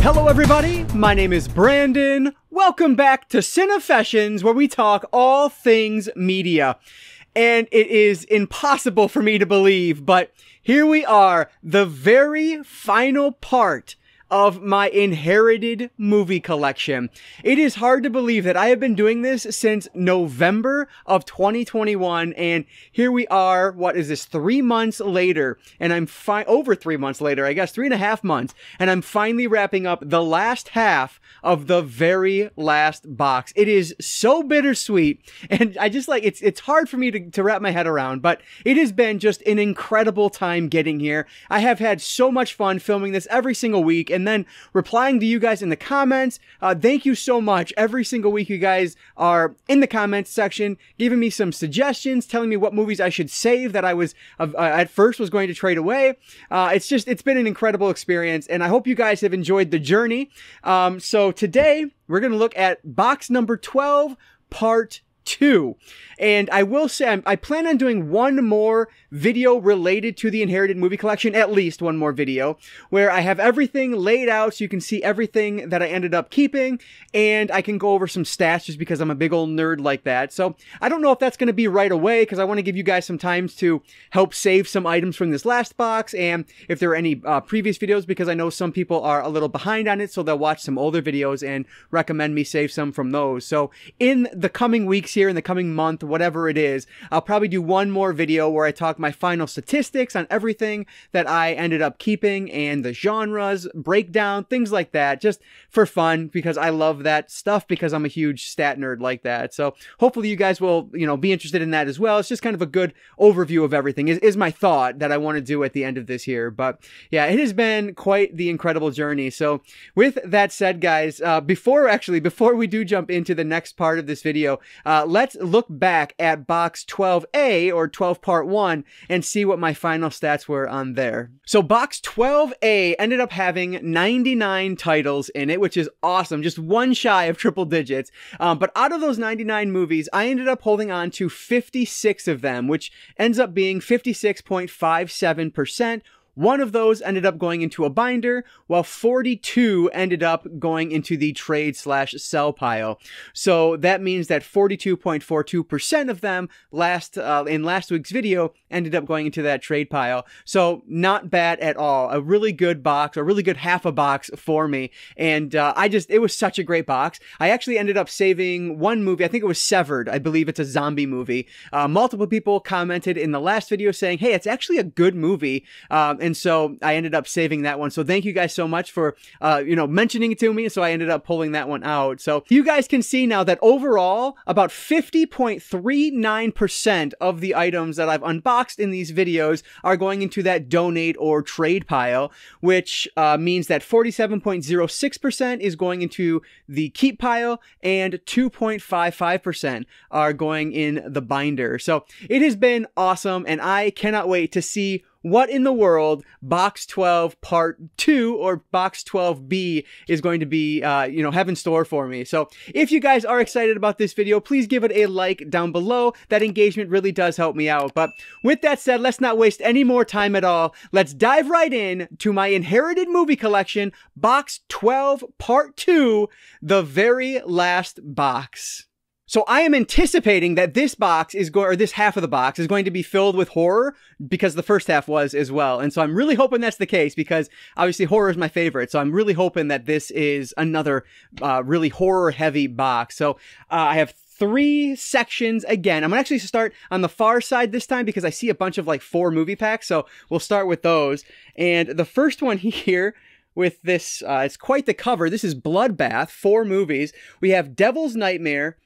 Hello everybody, my name is Brandon. Welcome back to Cinefessions, where we talk all things media. And it is impossible for me to believe, but here we are, the very final part of my inherited movie collection. It is hard to believe that I have been doing this since November of 2021, and here we are, what is this, 3 months later, and I'm over 3 months later, I guess 3.5 months, and I'm finally wrapping up the last half of the very last box. It is so bittersweet, and I just it's hard for me to wrap my head around, but it has been just an incredible time getting here. I have had so much fun filming this every single week, and then replying to you guys in the comments. Thank you so much. Every single week you guys are in the comments section giving me some suggestions, telling me what movies I should save that I was at first was going to trade away. It's been an incredible experience, and I hope you guys have enjoyed the journey. So today we're going to look at box number 12, part 2. And I will say, I plan on doing one more video related to the inherited movie collection, at least one more video, where I have everything laid out so you can see everything that I ended up keeping, and I can go over some stats just because I'm a big old nerd like that. So I don't know if that's going to be right away, because I want to give you guys some time to help save some items from this last box, and if there are any previous videos, because I know some people are a little behind on it, so they'll watch some older videos and recommend me save some from those. So in the coming weeks here, in the coming month, whatever it is, I'll probably do one more video where I talk my final statistics on everything that I ended up keeping and the genres, breakdown, things like that, just for fun, because I love that stuff, because I'm a huge stat nerd like that. So hopefully you guys will, be interested in that as well. It's just kind of a good overview of everything is my thought that I want to do at the end of this here. But yeah, it has been quite the incredible journey. So with that said, guys, before we do jump into the next part of this video, let's look back at box 12A, or 12 part 1, and see what my final stats were on there. So box 12A ended up having 99 titles in it, which is awesome, just one shy of triple digits. But out of those 99 movies, I ended up holding on to 56 of them, which ends up being 56.57%. One of those ended up going into a binder, while 42 ended up going into the trade/sell pile. So that means that 42.42% of them in last week's video ended up going into that trade pile. So not bad at all. A really good box, a really good half a box for me. And it was such a great box. I actually ended up saving one movie. I think it was Severed. I believe it's a zombie movie. Multiple people commented in the last video saying, hey, it's actually a good movie. And so I ended up saving that one. So thank you guys so much for, mentioning it to me. So I ended up pulling that one out. So you guys can see now that overall, about 50.39% of the items that I've unboxed in these videos are going into that donate or trade pile, which means that 47.06% is going into the keep pile, and 2.55% are going in the binder. So it has been awesome, and I cannot wait to see what in the world box 12 part 2 or box 12B is going to be, have in store for me. So if you guys are excited about this video, please give it a like down below. That engagement really does help me out. But with that said, let's not waste any more time at all. Let's dive right in to my inherited movie collection, box 12 part 2, the very last box. So I am anticipating that this box this half of the box is going to be filled with horror, because the first half was as well. And so I'm really hoping that's the case, because obviously horror is my favorite. So I'm really hoping that this is another really horror heavy box. So I have 3 sections. Again, I'm gonna actually start on the far side this time, because I see a bunch of 4 movie packs. So we'll start with those. And the first one here, with this, it's quite the cover. This is Bloodbath, 4 movies. We have Devil's Nightmare,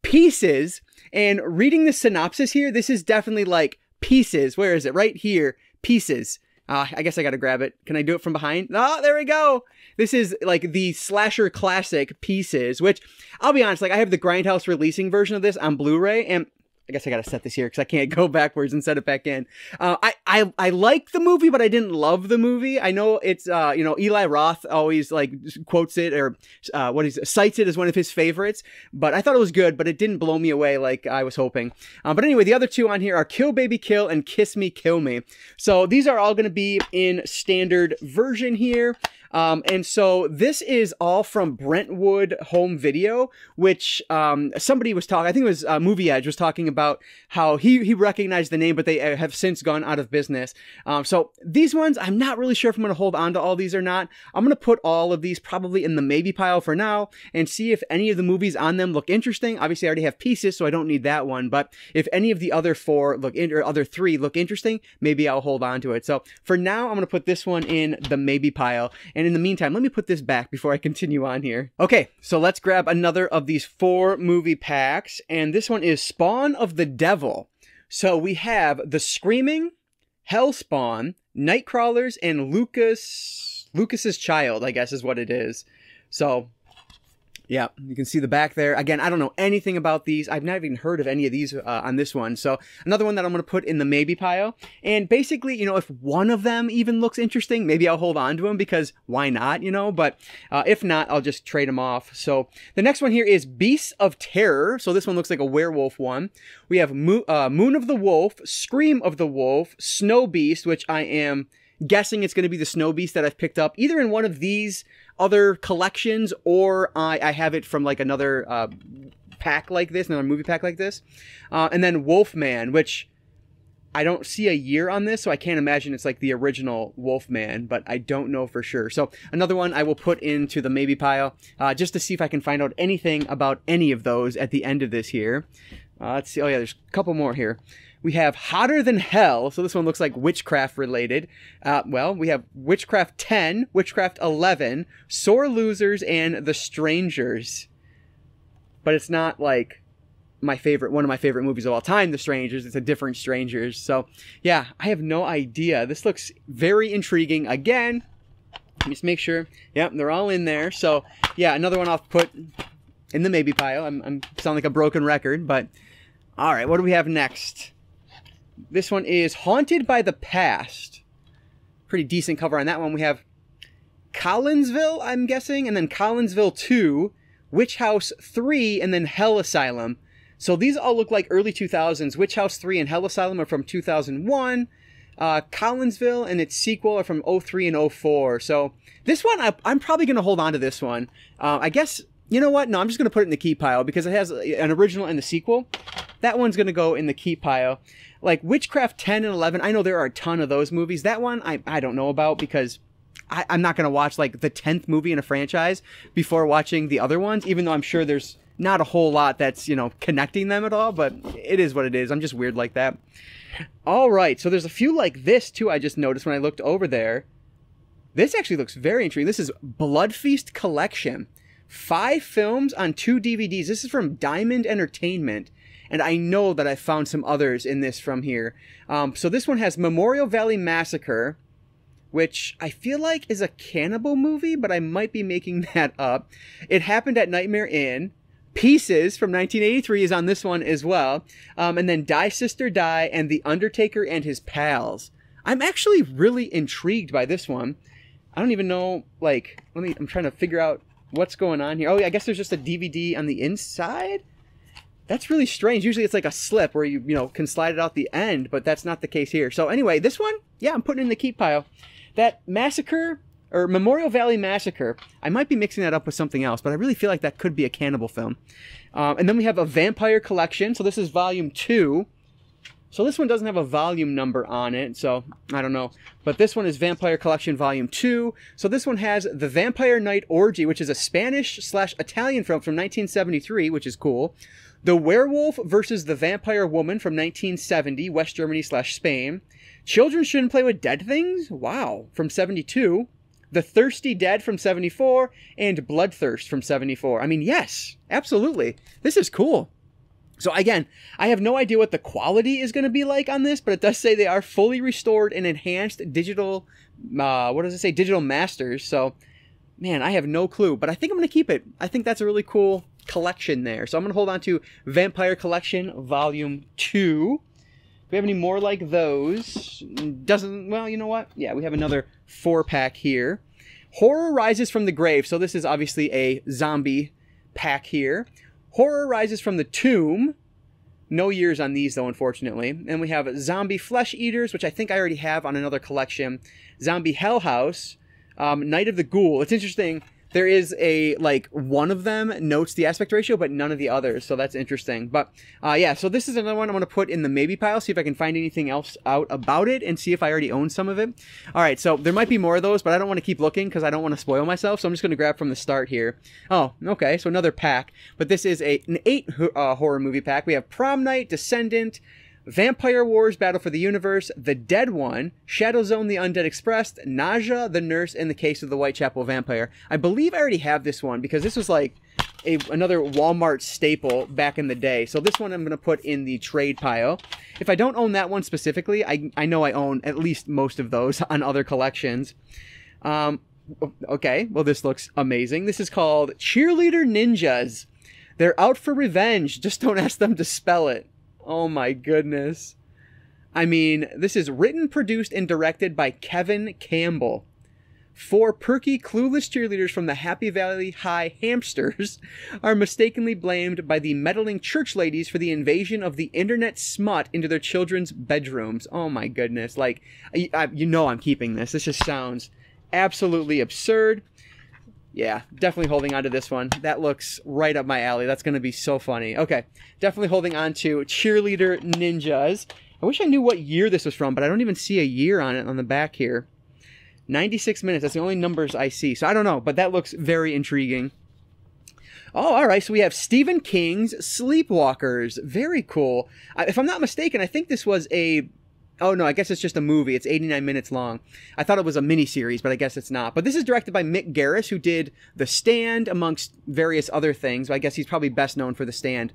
Pieces, and reading the synopsis here, this is definitely Pieces. Where is it? Right here. Pieces. I guess I gotta grab it. Can I do it from behind? Oh, there we go. This is the slasher classic Pieces, which I'll be honest, I have the Grindhouse releasing version of this on Blu-ray, and I guess I gotta set this here because I can't go backwards and set it back in. I like the movie, but I didn't love the movie. I know it's you know, Eli Roth always like quotes it or cites it as one of his favorites. But I thought it was good, but it didn't blow me away like I was hoping. But anyway, the other two on here are Kill Baby Kill and Kiss Me Kill Me. So these are all going to be in standard version here. And so this is all from Brentwood Home Video, which somebody was talking, I think it was Movie Edge was talking about how he recognized the name, but they have since gone out of business. So these ones, I'm not really sure if I'm going to hold on to all these or not. I'm going to put all of these probably in the maybe pile for now and see if any of the movies on them look interesting. Obviously, I already have Pieces, so I don't need that one. But if any of the other four or other three look interesting, maybe I'll hold on to it. So for now, I'm going to put this one in the maybe pile. And in the meantime, let me put this back before I continue on here. Okay, so let's grab another of these 4 movie packs. And this one is Spawn of the Devil. So we have The Screaming, Hellspawn, Nightcrawlers, and Lucas's Child, I guess is what it is. So yeah, you can see the back there. Again, I don't know anything about these. I've never even heard of any of these on this one. So another one that I'm going to put in the maybe pile. And basically, you know, if one of them even looks interesting, maybe I'll hold on to them because why not, you know? But if not, I'll just trade them off. So the next one here is Beasts of Terror. So this one looks like a werewolf one. We have Moon of the Wolf, Scream of the Wolf, Snow Beast, which I am guessing it's going to be the Snow Beast that I've picked up either in one of these other collections or I have it from like another pack like this, another movie pack like this. And then Wolfman, which I don't see a year on this, so I can't imagine it's like the original Wolfman, but I don't know for sure. So another one I will put into the maybe pile just to see if I can find out anything about any of those at the end of this here. Let's see. Oh yeah, there's a couple more here. We have Hotter Than Hell. So this one looks like witchcraft related. Well, we have Witchcraft 10, Witchcraft 11, Sore Losers, and The Strangers. But it's not like one of my favorite movies of all time, The Strangers. It's a different Strangers. So yeah, I have no idea. This looks very intriguing. Again, just make sure. Yep, they're all in there. So yeah, another one I'll put in the maybe pile. I'm sound like a broken record, but all right, what do we have next? This one is Haunted by the Past. Pretty decent cover on that one. We have Collinsville, I'm guessing, and then Collinsville 2, Witch House 3, and then Hell Asylum. So these all look like early 2000s. Witch House 3 and Hell Asylum are from 2001. Collinsville and its sequel are from 03 and 04. So this one, I'm probably going to hold on to this one. I guess, you know what? No, I'm just going to put it in the keep pile because it has an original and the sequel. That one's going to go in the keep pile. Like Witchcraft 10 and 11, I know there are a ton of those movies. That one, I don't know about because I'm not going to watch like the 10th movie in a franchise before watching the other ones, even though I'm sure there's not a whole lot that's, you know, connecting them at all, but it is what it is. I'm just weird like that. All right, so there's a few like this too I just noticed when I looked over there. This actually looks very intriguing. This is Blood Feast Collection. 5 films on 2 DVDs. This is from Diamond Entertainment. And I know that I found some others in this from here. So this one has Memorial Valley Massacre, which I feel like is a cannibal movie, but I might be making that up. It Happened at Nightmare Inn. Pieces from 1983 is on this one as well. And then Die Sister Die and The Undertaker and His Pals. I'm actually really intrigued by this one. I don't even know, like, I'm trying to figure out what's going on here. Oh, I guess there's just a DVD on the inside? That's really strange. Usually it's like a slip where you know, can slide it out the end, but that's not the case here. So anyway, this one, yeah, I'm putting it in the keep pile. That Massacre, or Memorial Valley Massacre, I might be mixing that up with something else, but I really feel like that could be a cannibal film. And then we have a Vampire Collection. So this is volume 2. So this one doesn't have a volume number on it, so I don't know. But this one is Vampire Collection Volume 2. So this one has The Vampire Night Orgy, which is a Spanish/Italian film from 1973, which is cool. The Werewolf versus the Vampire Woman from 1970, West Germany/Spain. Children Shouldn't Play with Dead Things? Wow, from 72. The Thirsty Dead from 74. And Bloodthirst from 74. I mean, yes, absolutely. This is cool. So again, I have no idea what the quality is going to be like on this, but it does say they are fully restored and enhanced digital, what does it say? Digital masters. So, man, I have no clue, but I think I'm going to keep it. I think that's a really cool collection there. So I'm going to hold on to Vampire Collection Volume 2. Do we have any more like those? Doesn't, well, you know what? Yeah, we have another 4-pack here. Horror Rises from the Grave. So this is obviously a zombie pack here. Horror Rises from the Tomb. No years on these, though, unfortunately. And we have Zombie Flesh Eaters, which I think I already have on another collection. Zombie Hell House. Night of the Ghoul. It's interesting. There is a, like, one of them notes the aspect ratio, but none of the others, so that's interesting. But, yeah, so this is another one I'm going to put in the maybe pile, see if I can find anything else out about it, and see if I already own some of it. All right, so there might be more of those, but I don't want to keep looking because I don't want to spoil myself, so I'm just going to grab from the start here. Oh, okay, so another pack, but this is an 8 horror movie pack. We have Prom Night, Descendant, Vampire Wars, Battle for the Universe, The Dead One, Shadow Zone, The Undead Express, Nausea, The Nurse, and The Case of the Whitechapel Vampire. I believe I already have this one because this was like another Walmart staple back in the day. So this one I'm going to put in the trade pile. If I don't own that one specifically, I know I own at least most of those on other collections. Okay, well this looks amazing. This is called Cheerleader Ninjas. They're out for revenge. Just don't ask them to spell it. Oh my goodness. I mean, this is written, produced, and directed by Kevin Campbell. 4 perky, clueless cheerleaders from the Happy Valley High Hamsters are mistakenly blamed by the meddling church ladies for the invasion of the internet smut into their children's bedrooms. Oh my goodness. Like, you know I'm keeping this. This just sounds absolutely absurd. Yeah, definitely holding on to this one. That looks right up my alley. That's going to be so funny. Okay, definitely holding on to Cheerleader Ninjas. I wish I knew what year this was from, but I don't even see a year on it on the back here. 96 minutes. That's the only numbers I see. So I don't know, but that looks very intriguing. Oh, all right. So we have Stephen King's Sleepwalkers. Very cool. If I'm not mistaken, I think this was a... Oh, no, I guess it's just a movie. It's 89 minutes long. I thought it was a miniseries, but I guess it's not. But this is directed by Mick Garris, who did The Stand, amongst various other things. I guess he's probably best known for The Stand,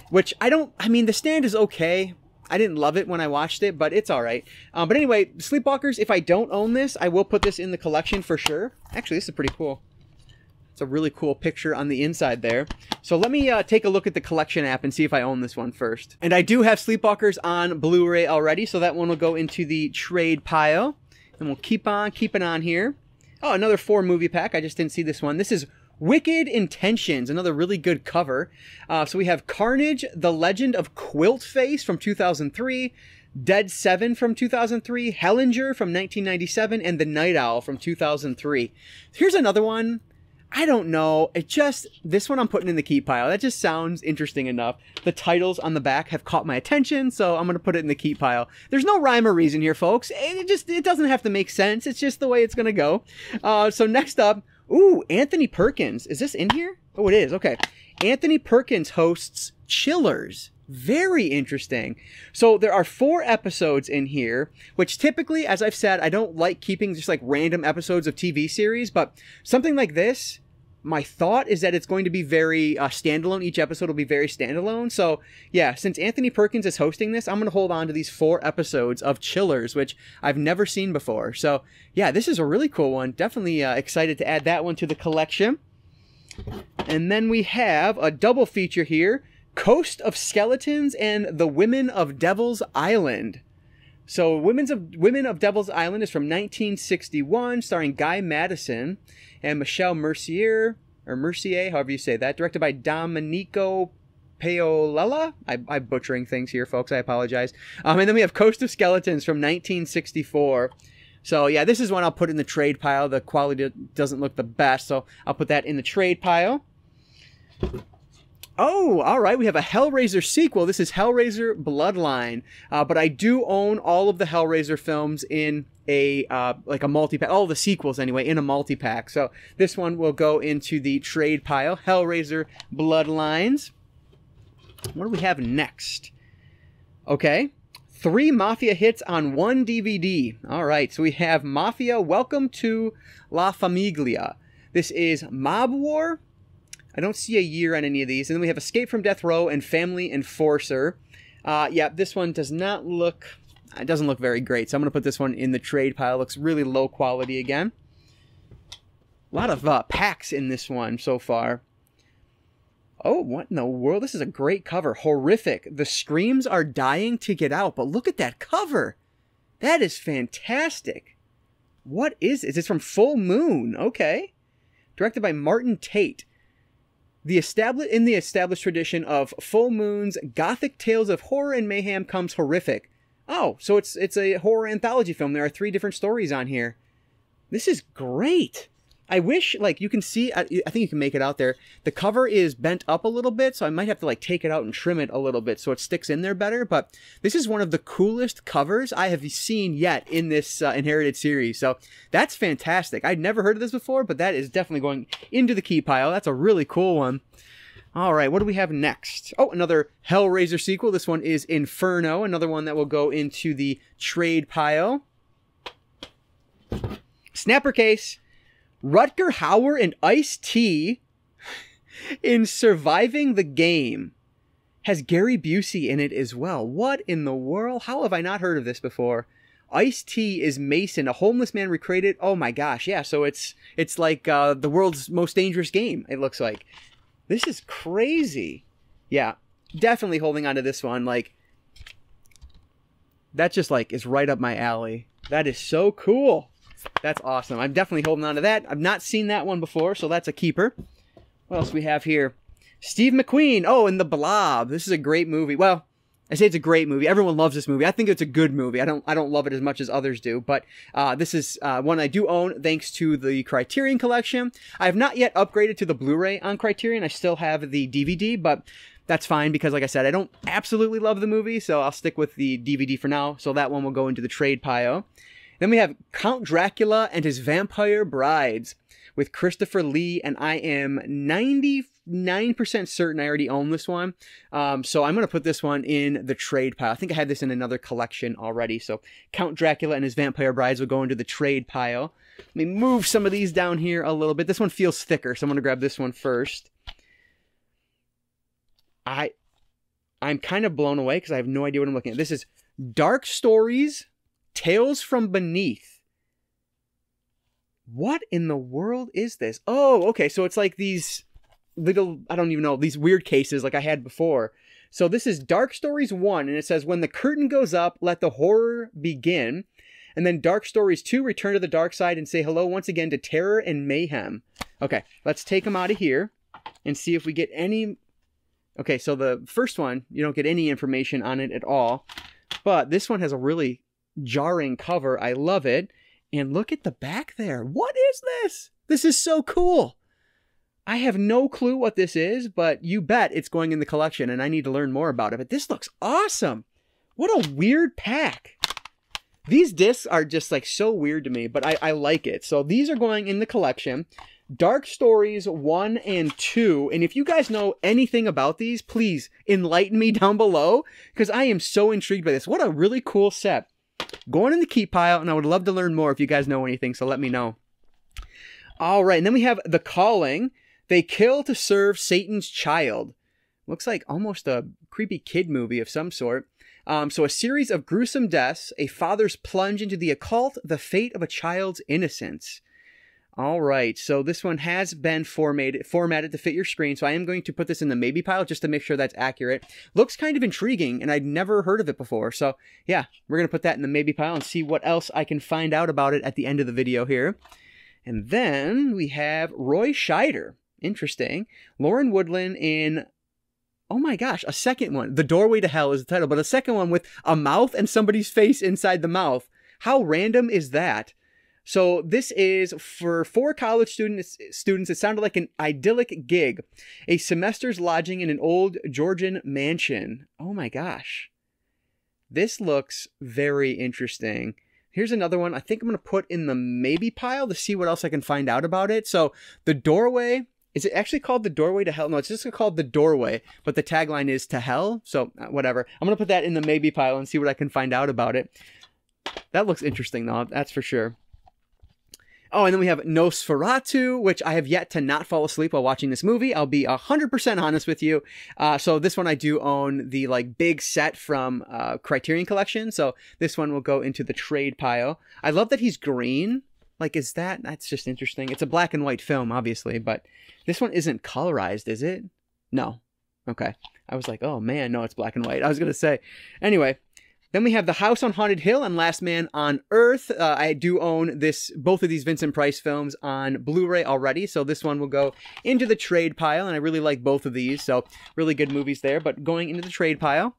which I mean, The Stand is okay. I didn't love it when I watched it, but it's all right. But anyway, Sleepwalkers, if I don't own this, I will put this in the collection for sure. Actually, this is pretty cool. It's a really cool picture on the inside there. So let me take a look at the collection app and see if I own this one first. And I do have Sleepwalkers on Blu-ray already, so that one will go into the trade pile. And we'll keep on keeping on here. Oh, another 4 movie pack. I just didn't see this one. This is Wicked Intentions, another really good cover. So we have Carnage, The Legend of Quilt Face from 2003, Dead 7 from 2003, Hellinger from 1997, and The Night Owl from 2003. Here's another one. I don't know. This one I'm putting in the keep pile. That just sounds interesting enough. The titles on the back have caught my attention, so I'm going to put it in the keep pile. There's no rhyme or reason here, folks. It doesn't have to make sense. It's just the way it's going to go. So next up, ooh, Anthony Perkins. Is this in here? Oh, it is. Okay. Anthony Perkins hosts Chillers. Very interesting. So there are 4 episodes in here, which typically, as I've said, I don't like keeping just like random episodes of TV series, but something like this, my thought is that it's going to be very standalone. Each episode will be very standalone. So yeah, since Anthony Perkins is hosting this, I'm going to hold on to these 4 episodes of Chillers, which I've never seen before. So yeah, this is a really cool one. Definitely excited to add that one to the collection. And then we have a double feature here. Coast of Skeletons and The Women of Devil's Island. So Women of Devil's Island is from 1961, starring Guy Madison and Michelle Mercier, or Mercier, however you say that, directed by Domenico Paolella. I'm butchering things here, folks. I apologize. And then we have Coast of Skeletons from 1964. So yeah, this is one I'll put in the trade pile. The quality doesn't look the best, so I'll put that in the trade pile. Oh, all right. We have a Hellraiser sequel. This is Hellraiser Bloodline. But I do own all of the Hellraiser films in a like a multi-pack. All the sequels, anyway, in a multi-pack. So this one will go into the trade pile. Hellraiser Bloodlines. What do we have next? Okay. 3 Mafia hits on 1 DVD. All right. So we have Mafia Welcome to La Famiglia. This is Mob War. I don't see a year on any of these. And then we have Escape from Death Row and Family Enforcer. Yeah, this one does not look... It doesn't look very great. So I'm going to put this one in the trade pile. It looks really low quality again. A lot of packs in this one so far. Oh, what in the world? This is a great cover. Horrific. The screams are dying to get out, but look at that cover. That is fantastic. What is this? It's from Full Moon. Okay. Directed by Martin Tate. In the established tradition of Full Moon's gothic tales of horror and mayhem comes Horrific. Oh, so it's a horror anthology film. There are 3 different stories on here. This is great. I wish, like, you can see, I think you can make it out there. The cover is bent up a little bit, so I might have to, like, take it out and trim it a little bit so it sticks in there better. But this is one of the coolest covers I have seen yet in this Inherited series. So that's fantastic. I'd never heard of this before, but that is definitely going into the key pile. That's a really cool one. All right, what do we have next? Oh, another Hellraiser sequel. This one is Inferno, another one that will go into the trade pile. Snapper case. Rutger Hauer and Ice-T in Surviving the Game has Gary Busey in it as well. What in the world? How have I not heard of this before? Ice-T is Mason, a homeless man recreated. Oh my gosh, yeah. So it's like the world's most dangerous game. It looks like. This is crazy. Yeah, definitely holding on to this one. Like, that just like is right up my alley. That is so cool. That's awesome. I'm definitely holding on to that. I've not seen that one before, so that's a keeper. What else we have here? Steve McQueen. Oh, and The Blob. This is a great movie. Well, I say it's a great movie. Everyone loves this movie. I think it's a good movie. I don't love it as much as others do, but this is one I do own thanks to the Criterion Collection. I have not yet upgraded to the Blu-ray on Criterion. I still have the DVD, but that's fine because, like I said, I don't absolutely love the movie, so I'll stick with the DVD for now. So that one will go into the trade pile. Then we have Count Dracula and His Vampire Brides with Christopher Lee, and I am 99% certain I already own this one. So I'm going to put this one in the trade pile. I think I had this in another collection already. So Count Dracula and His Vampire Brides will go into the trade pile. Let me move some of these down here a little bit. This one feels thicker, so I'm going to grab this one first. I'm kind of blown away because I have no idea what I'm looking at. This is Dark Stories, Tales from Beneath. What in the world is this? Oh, okay. So it's like these little, I don't even know, these weird cases like I had before. So this is Dark Stories 1, and it says, when the curtain goes up, let the horror begin. And then Dark Stories 2, return to the dark side and say hello once again to terror and mayhem. Okay, let's take them out of here and see if we get any... Okay, so the first one, you don't get any information on it at all. But this one has a really jarring cover. I love it. And look at the back there. What is this? This is so cool. I have no clue what this is, but you bet it's going in the collection and I need to learn more about it. But this looks awesome. What a weird pack. These discs are just like so weird to me, but I like it. So these are going in the collection. Dark Stories 1 and 2. And if you guys know anything about these, please enlighten me down below because I am so intrigued by this. What a really cool set. Going in the keep pile, and I would love to learn more if you guys know anything, so let me know. All right, and then we have The Calling. They kill to serve Satan's child. Looks like almost a creepy kid movie of some sort. So a series of gruesome deaths, a father's plunge into the occult, the fate of a child's innocence. All right, so this one has been formatted to fit your screen, so I am going to put this in the maybe pile just to make sure that's accurate. Looks kind of intriguing, and I'd never heard of it before, so yeah, we're going to put that in the maybe pile and see what else I can find out about it at the end of the video here. And then we have Roy Scheider. Interesting. Lauren Woodland in... Oh my gosh, a second one. The Doorway to Hell is the title, but a second one with a mouth and somebody's face inside the mouth. How random is that? So this is for 4 college students. It sounded like an idyllic gig. A semester's lodging in an old Georgian mansion. Oh my gosh. This looks very interesting. Here's another one I think I'm going to put in the maybe pile to see what else I can find out about it. So The Doorway... Is it actually called The Doorway to Hell? No, it's just called The Doorway, but the tagline is to hell. So whatever. I'm going to put that in the maybe pile and see what I can find out about it. That looks interesting though. That's for sure. Oh, and then we have Nosferatu, which I have yet to not fall asleep while watching this movie. I'll be 100% honest with you. So this one I do own the like big set from Criterion Collection. So this one will go into the trade pile. I love that he's green. Like, that's just interesting. It's a black and white film, obviously, but this one isn't colorized, is it? No. Okay. I was like, oh man, no, it's black and white. I was going to say. Anyway, then we have The House on Haunted Hill and Last Man on Earth. I do own both of these Vincent Price films on Blu-ray already, so this one will go into the trade pile, and I really like both of these, so really good movies there, but going into the trade pile.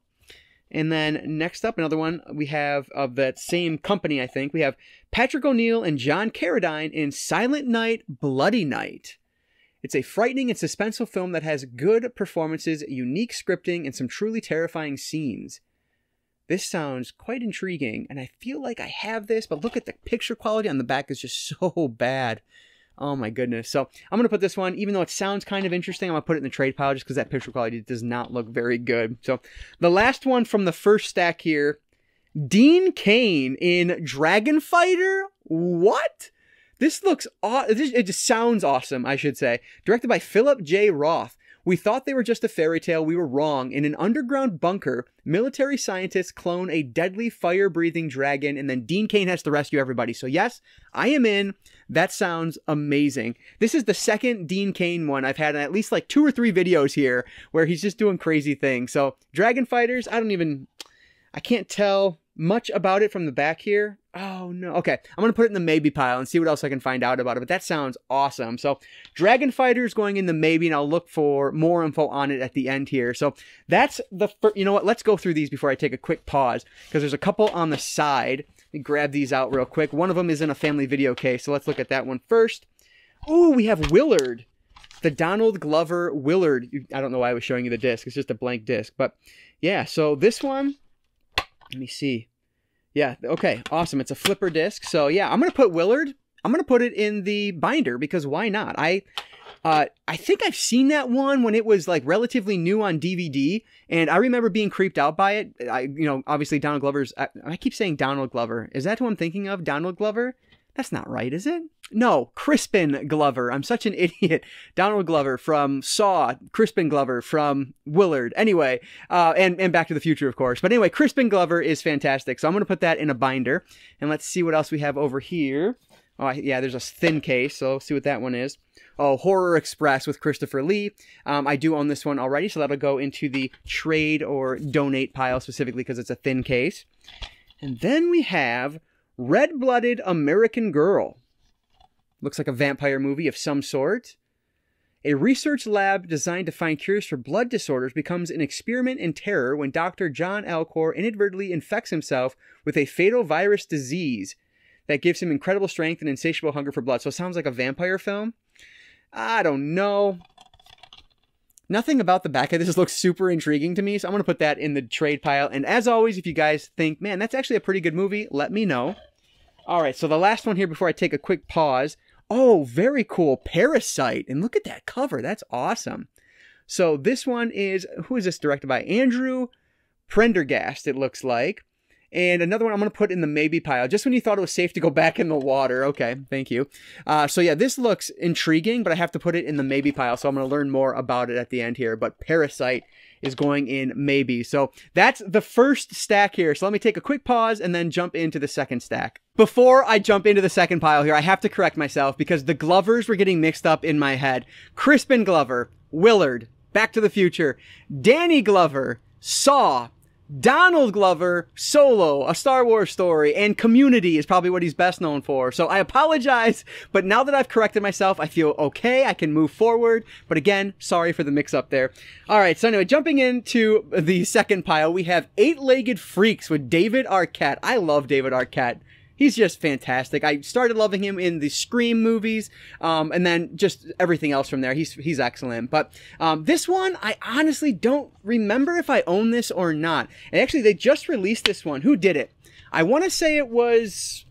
And then next up, another one we have of that same company, I think. We have Patrick O'Neill and John Carradine in Silent Night, Bloody Night. It's a frightening and suspenseful film that has good performances, unique scripting, and some truly terrifying scenes. This sounds quite intriguing, and I feel like I have this, but look at the picture quality on the back is just so bad. Oh my goodness. So I'm going to put this one, even though it sounds kind of interesting, I'm going to put it in the trade pile just because that picture quality does not look very good. So the last one from the first stack here, Dean Cain in Dragon Fighter? What? This looks it just sounds awesome, I should say. Directed by Philip J. Roth. We thought they were just a fairy tale. We were wrong. In an underground bunker, military scientists clone a deadly fire-breathing dragon, and then Dean Cain has to rescue everybody. So yes, I am in. That sounds amazing. This is the second Dean Cain one I've had in at least like 2 or 3 videos here where he's just doing crazy things. So Dragon Fighters, I can't tell much about it from the back here. Oh no. Okay, I'm gonna put it in the maybe pile and see what else I can find out about it, but that sounds awesome. So Dragon Fighters going in the maybe, and I'll look for more info on it at the end here. So that's the first. You know what, let's go through these before I take a quick pause, because there's a couple on the side. Let me grab these out real quick. One of them is in a family video case, so let's look at that one first. Ooh, we have Willard, the Donald Glover Willard. I don't know why I was showing you the disc, it's just a blank disc, but yeah, so this one, let me see. Yeah, okay, awesome. It's a flipper disc. So yeah, I'm going to put Willard. I'm going to put it in the binder because why not? I think I've seen that one when it was like relatively new on DVD, and I remember being creeped out by it. Obviously Donald Glover's, I keep saying Donald Glover. Is that who I'm thinking of? Donald Glover? That's not right, is it? No, Crispin Glover. I'm such an idiot. Donald Glover from Saw, Crispin Glover from Willard. Anyway, and Back to the Future, of course. But anyway, Crispin Glover is fantastic. So I'm going to put that in a binder. And let's see what else we have over here. Oh, yeah, there's a thin case, so let's see what that one is. Oh, Horror Express with Christopher Lee. I do own this one already, so that'll go into the trade or donate pile specifically because it's a thin case. And then we have Red-Blooded American Girl. Looks like a vampire movie of some sort. A research lab designed to find cures for blood disorders becomes an experiment in terror when Dr. John Alcor inadvertently infects himself with a fatal virus disease that gives him incredible strength and insatiable hunger for blood. So it sounds like a vampire film. I don't know. Nothing about the back of this looks super intriguing to me, so I'm going to put that in the trade pile. And as always, if you guys think, man, that's actually a pretty good movie, let me know. All right, so the last one here before I take a quick pause. Oh, very cool. Parasite. And look at that cover. That's awesome. So this one is, who is this directed by? Andrew Prendergast, it looks like. And another one I'm going to put in the maybe pile, just when you thought it was safe to go back in the water. Okay, thank you. So yeah, this looks intriguing, but I have to put it in the maybe pile, so I'm going to learn more about it at the end here. But Parasite is going in maybe. So that's the first stack here. So let me take a quick pause and then jump into the second stack. Before I jump into the second pile here, I have to correct myself because the Glovers were getting mixed up in my head. Crispin Glover, Willard, Back to the Future, Danny Glover, Saw, Donald Glover, Solo, A Star Wars Story, and Community is probably what he's best known for. So I apologize, but now that I've corrected myself, I feel okay. I can move forward. But again, sorry for the mix-up there. All right, so anyway, jumping into the second pile, we have Eight-Legged Freaks with David Arquette. I love David Arquette. He's just fantastic. I started loving him in the Scream movies, and then just everything else from there. He's excellent. But this one, I honestly don't remember if I own this or not. And actually, they just released this one. Who did it? I want to say it was...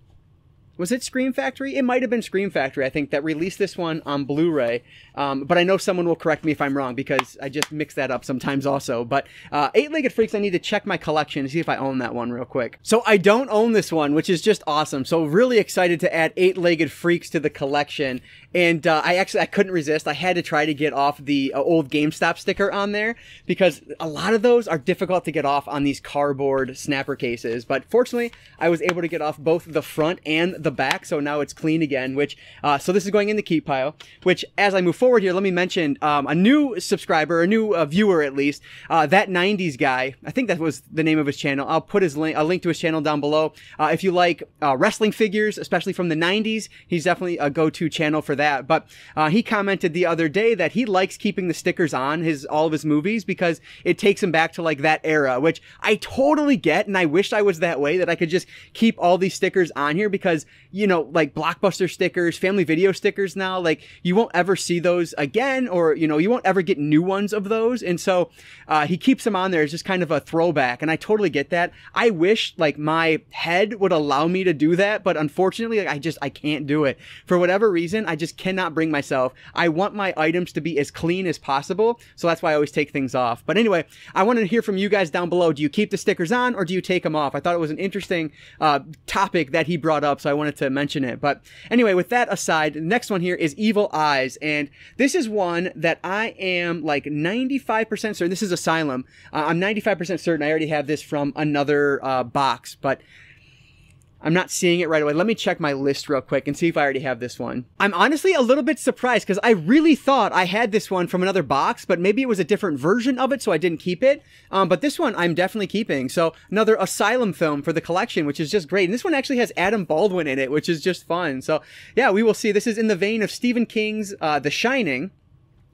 Was it Scream Factory? It might have been Scream Factory, I think, that released this one on Blu-ray. But I know someone will correct me if I'm wrong because I just mix that up sometimes also. But Eight-Legged Freaks, I need to check my collection to see if I own that one real quick. So I don't own this one, which is just awesome. So really excited to add Eight-Legged Freaks to the collection. And I couldn't resist. I had to try to get off the old GameStop sticker on there because a lot of those are difficult to get off on these cardboard snapper cases. But fortunately, I was able to get off both the front and the the back, so now it's clean again, which, so this is going in the keep pile, which, as I move forward here, let me mention, a new subscriber, a new viewer at least, that 90s guy, I think that was the name of his channel. I'll put a link to his channel down below. If you like wrestling figures, especially from the 90s, he's definitely a go-to channel for that. But he commented the other day that he likes keeping the stickers on all of his movies because it takes him back to like that era, which I totally get, and I wish I was that way, that I could just keep all these stickers on here because, you know, like Blockbuster stickers, Family Video stickers now, like you won't ever see those again, or, you know, you won't ever get new ones of those. And so he keeps them on there as just kind of a throwback, and I totally get that. I wish like my head would allow me to do that, but unfortunately, like, I can't do it. For whatever reason, I just cannot bring myself. I want my items to be as clean as possible, so that's why I always take things off. But anyway, I want to hear from you guys down below. Do you keep the stickers on, or do you take them off? I thought it was an interesting topic that he brought up, so I wanted to mention it. But anyway, with that aside, the next one here is Evil Eyes, and this is one that I am like 95% certain. This is Asylum. I'm 95% certain I already have this from another box, but I'm not seeing it right away. Let me check my list real quick and see if I already have this one. I'm honestly a little bit surprised because I really thought I had this one from another box, but maybe it was a different version of it, so I didn't keep it. But this one I'm definitely keeping. So another Asylum film for the collection, which is just great. And this one actually has Adam Baldwin in it, which is just fun. So yeah, we will see. This is in the vein of Stephen King's The Shining.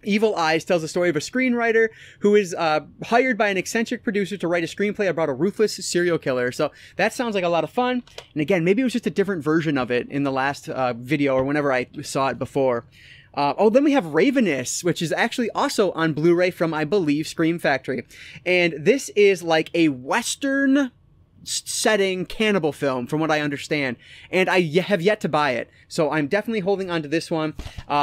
Evil Eyes tells the story of a screenwriter who is hired by an eccentric producer to write a screenplay about a ruthless serial killer. So that sounds like a lot of fun. And again, maybe it was just a different version of it in the last video or whenever I saw it before. Oh, then we have Ravenous, which is actually also on Blu-ray from, I believe, Scream Factory. And this is like a Western setting cannibal film, from what I understand, and I have yet to buy it, so I'm definitely holding on to this one.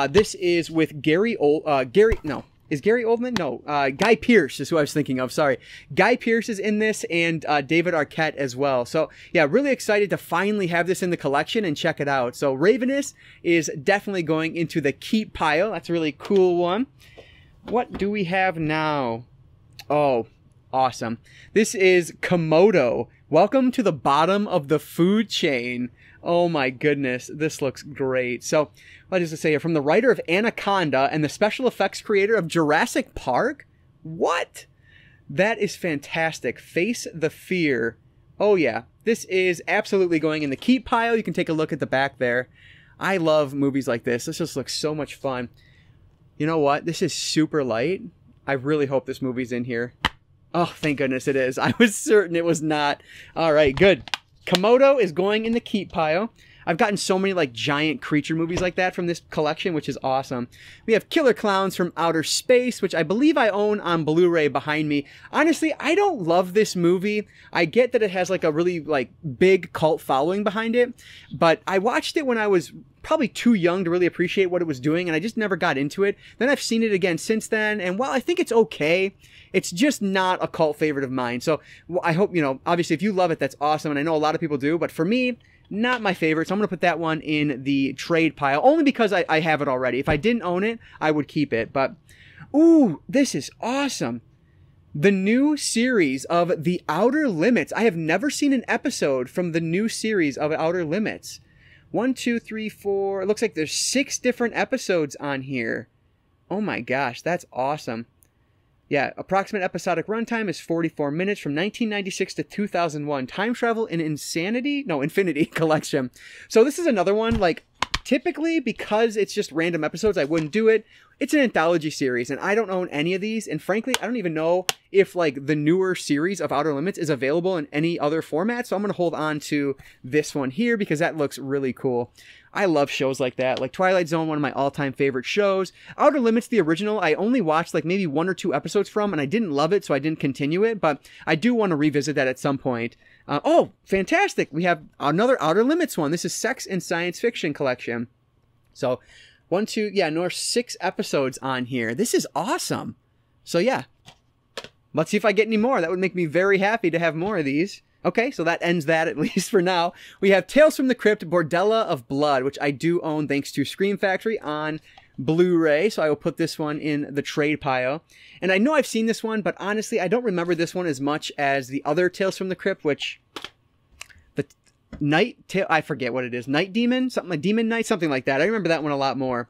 This is with Gary Oldman? No, Guy Pearce is who I was thinking of. Sorry, Guy Pearce is in this, and David Arquette as well. So yeah, really excited to finally have this in the collection and check it out. So Ravenous is definitely going into the keep pile. That's a really cool one. What do we have now? Oh, awesome. This is Komodo. Welcome to the bottom of the food chain. Oh my goodness, this looks great. So, what does it say here? From the writer of Anaconda and the special effects creator of Jurassic Park? What? That is fantastic. Face the Fear. Oh yeah, this is absolutely going in the keep pile. You can take a look at the back there. I love movies like this. This just looks so much fun. You know what? This is super light. I really hope this movie's in here. Oh, thank goodness it is. I was certain it was not. All right, good. Komodo is going in the keep pile. I've gotten so many like giant creature movies like that from this collection, which is awesome. We have Killer Clowns from Outer Space, which I believe I own on Blu-ray behind me. Honestly, I don't love this movie. I get that it has like a really like big cult following behind it, but I watched it when I was probably too young to really appreciate what it was doing, and I just never got into it. Then I've seen it again since then, and while I think it's okay, it's just not a cult favorite of mine. So I hope, you know, obviously if you love it, that's awesome, and I know a lot of people do, but for me, not my favorite, so I'm going to put that one in the trade pile, only because I have it already. If I didn't own it, I would keep it, but ooh, this is awesome. The new series of The Outer Limits. I have never seen an episode from the new series of Outer Limits. 1, 2, 3, 4. It looks like there's 6 different episodes on here. Oh my gosh, that's awesome. Yeah, approximate episodic runtime is 44 minutes from 1996 to 2001. Time travel in Infinity collection. So this is another one, like, typically, because it's just random episodes, I wouldn't do it. It's an anthology series, and I don't own any of these, and frankly, I don't even know if, like, the newer series of Outer Limits is available in any other format, so I'm going to hold on to this one here, because that looks really cool. I love shows like that, like Twilight Zone, one of my all-time favorite shows. Outer Limits, the original, I only watched, like, maybe 1 or 2 episodes from, and I didn't love it, so I didn't continue it, but I do want to revisit that at some point. Oh, fantastic! We have another Outer Limits one. This is Sex and Science Fiction Collection. So, 1, 2, yeah, nor 6 episodes on here. This is awesome. So yeah, let's see if I get any more. That would make me very happy to have more of these. Okay, so that ends that, at least for now. We have Tales from the Crypt, Bordella of Blood, which I do own thanks to Scream Factory on Blu-ray, so I will put this one in the trade pile. And I know I've seen this one, but honestly, I don't remember this one as much as the other Tales from the Crypt, which I forget what it is. Night Demon? Something like Demon Knight? Something like that. I remember that one a lot more.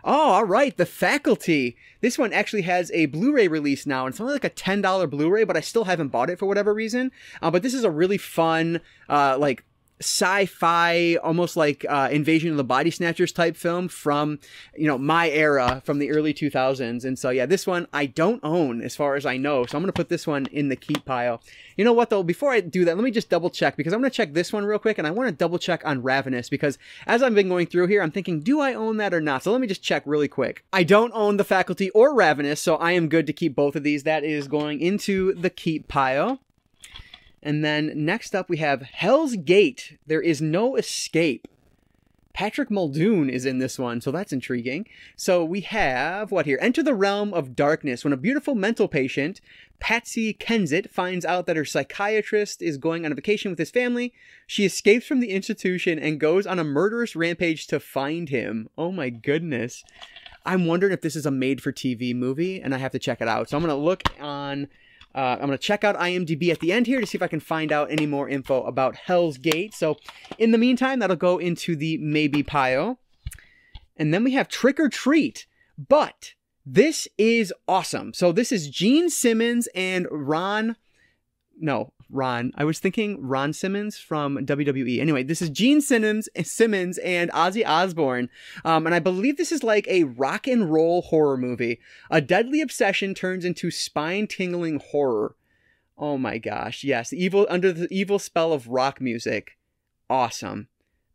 Oh, all right. The Faculty. This one actually has a Blu-ray release now, and it's only like a $10 Blu-ray, but I still haven't bought it for whatever reason. But this is a really fun, like, sci-fi, almost like Invasion of the Body Snatchers type film from, you know, my era from the early 2000s. And so, yeah, this one I don't own as far as I know. So I'm going to put this one in the keep pile. You know what, though? Before I do that, let me just double check, because I'm going to check this one real quick, and I want to double check on Ravenous, because as I've been going through here, I'm thinking, do I own that or not? So let me just check really quick. I don't own The Faculty or Ravenous, so I am good to keep both of these. That is going into the keep pile. And then next up we have Hell's Gate. There is no escape. Patrick Muldoon is in this one, so that's intriguing. So we have, what here? Enter the realm of darkness. When a beautiful mental patient, Patsy Kensit, finds out that her psychiatrist is going on a vacation with his family, she escapes from the institution and goes on a murderous rampage to find him. Oh my goodness. I'm wondering if this is a made-for-TV movie, and I have to check it out. So I'm going to look on... I'm going to check out IMDb at the end here to see if I can find out any more info about Hell's Gate. So in the meantime, that'll go into the maybe pile. And then we have Trick or Treat. But this is awesome. So this is Gene Simmons and Ron. I was thinking Ron Simmons from WWE. Anyway, this is Gene Simmons and Ozzy Osbourne. And I believe this is like a rock and roll horror movie. A deadly obsession turns into spine-tingling horror. Oh my gosh. Yes, under the evil spell of rock music. Awesome.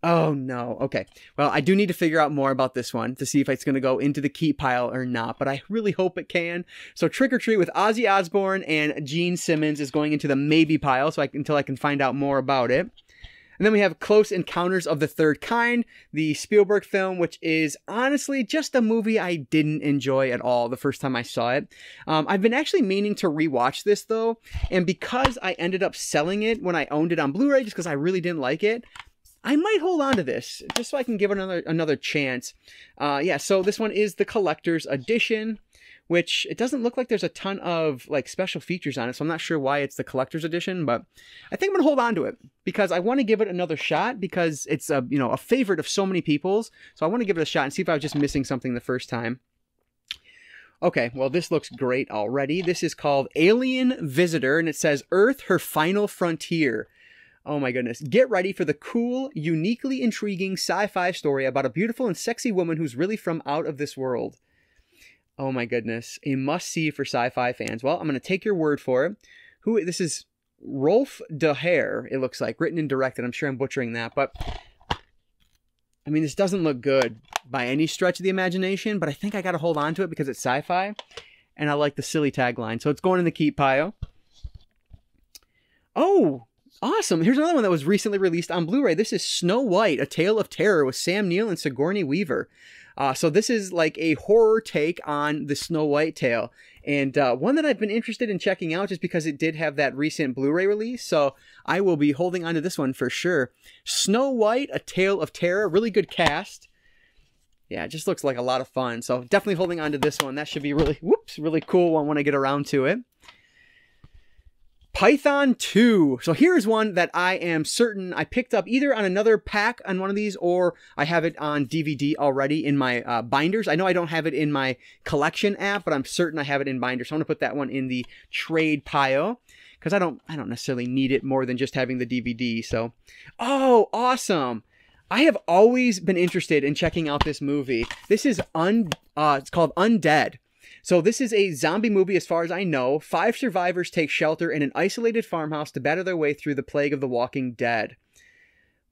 Oh no. Okay. Well, I do need to figure out more about this one to see if it's going to go into the keep pile or not, but I really hope it can. So Trick or Treat with Ozzy Osbourne and Gene Simmons is going into the maybe pile, so until I can find out more about it. And then we have Close Encounters of the Third Kind, the Spielberg film, which is honestly just a movie I didn't enjoy at all the first time I saw it. I've been actually meaning to rewatch this though, and because I ended up selling it when I owned it on Blu-ray just because I really didn't like it, I might hold on to this just so I can give it another chance. Yeah, so this one is the collector's edition, which it doesn't look like there's a ton of like special features on it, so I'm not sure why it's the collector's edition, but I think I'm gonna hold on to it because I want to give it another shot because it's a favorite of so many people's. So I want to give it a shot and see if I was just missing something the first time. Okay, well, this looks great already. This is called Alien Visitor, and it says Earth, Her Final Frontier. Oh my goodness. Get ready for the cool, uniquely intriguing sci-fi story about a beautiful and sexy woman who's really from out of this world. Oh my goodness. A must-see for sci-fi fans. Well, I'm going to take your word for it. This is Rolf de Heer, it looks like, written and directed. I'm sure I'm butchering that, but I mean, this doesn't look good by any stretch of the imagination, but I think I got to hold on to it because it's sci-fi, and I like the silly tagline. So it's going in the keep pile. Oh, awesome. Here's another one that was recently released on Blu-ray. This is Snow White, A Tale of Terror with Sam Neill and Sigourney Weaver. So this is like a horror take on the Snow White tale. And one that I've been interested in checking out just because it did have that recent Blu-ray release. So I will be holding on to this one for sure. Snow White, A Tale of Terror. Really good cast. Yeah, it just looks like a lot of fun. So definitely holding on to this one. That should be really cool one when I get around to it. Python 2. So here's one that I am certain I picked up either on another pack on one of these or I have it on DVD already in my binders. I know I don't have it in my collection app, but I'm certain I have it in binders. So I'm going to put that one in the trade pile because I don't necessarily need it more than just having the DVD. So, oh, awesome. I have always been interested in checking out this movie. This is it's called Undead. So this is a zombie movie as far as I know. 5 survivors take shelter in an isolated farmhouse to battle their way through the plague of the walking dead.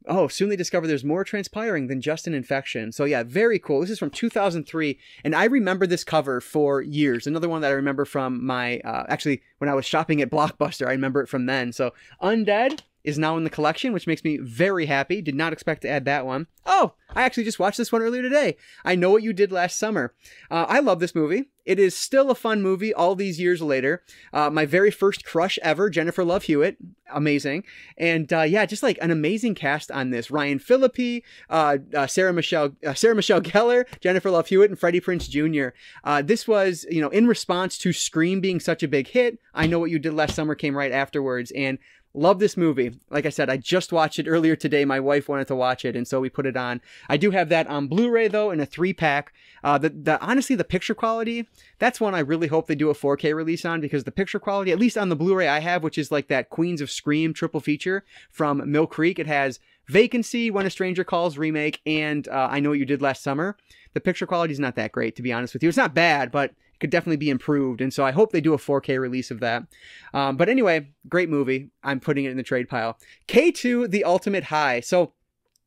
Oh, soon they discover there's more transpiring than just an infection. So yeah, very cool. This is from 2003, and I remember this cover for years. Another one that I remember from my, actually, when I was shopping at Blockbuster, I remember it from then. So Undead is now in the collection, which makes me very happy. Did not expect to add that one. Oh, I actually just watched this one earlier today. I Know What You Did Last Summer. I love this movie. It is still a fun movie all these years later. My very first crush ever, Jennifer Love Hewitt. Amazing. And yeah, just like an amazing cast on this. Ryan Phillippe, Sarah Michelle Gellar, Jennifer Love Hewitt, and Freddie Prinze Jr. This was, in response to Scream being such a big hit. I Know What You Did Last Summer came right afterwards. And Love this movie. Like I said, I just watched it earlier today. My wife wanted to watch it, and so we put it on. I do have that on Blu-ray, though, in a 3-pack. Honestly, the picture quality, that's one I really hope they do a 4K release on, because the picture quality, at least on the Blu-ray I have, which is like that Queens of Scream triple feature from Mill Creek, it has Vacancy, When a Stranger Calls remake, and I Know What You Did Last Summer. The picture quality is not that great, to be honest with you. It's not bad, but could definitely be improved, and so I hope they do a 4K release of that. But anyway, great movie. I'm putting it in the trade pile. K2, The Ultimate High. So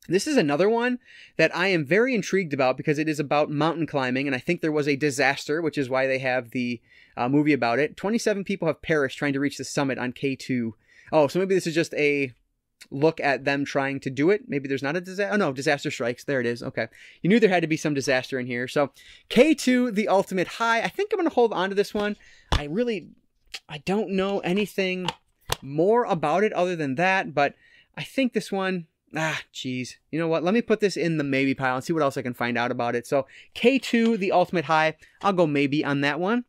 this is another one that I am very intrigued about, because it is about mountain climbing, and I think there was a disaster, which is why they have the movie about it. 27 people have perished trying to reach the summit on K2. Oh, so maybe this is just a look at them trying to do it. Maybe there's not a disaster. Oh no, disaster strikes. There it is. Okay. You knew there had to be some disaster in here. So K2, The Ultimate High. I think I'm going to hold on to this one. I don't know anything more about it other than that, but I think this one, geez. You know what? Let me put this in the maybe pile and see what else I can find out about it. So K2, The Ultimate High. I'll go maybe on that one.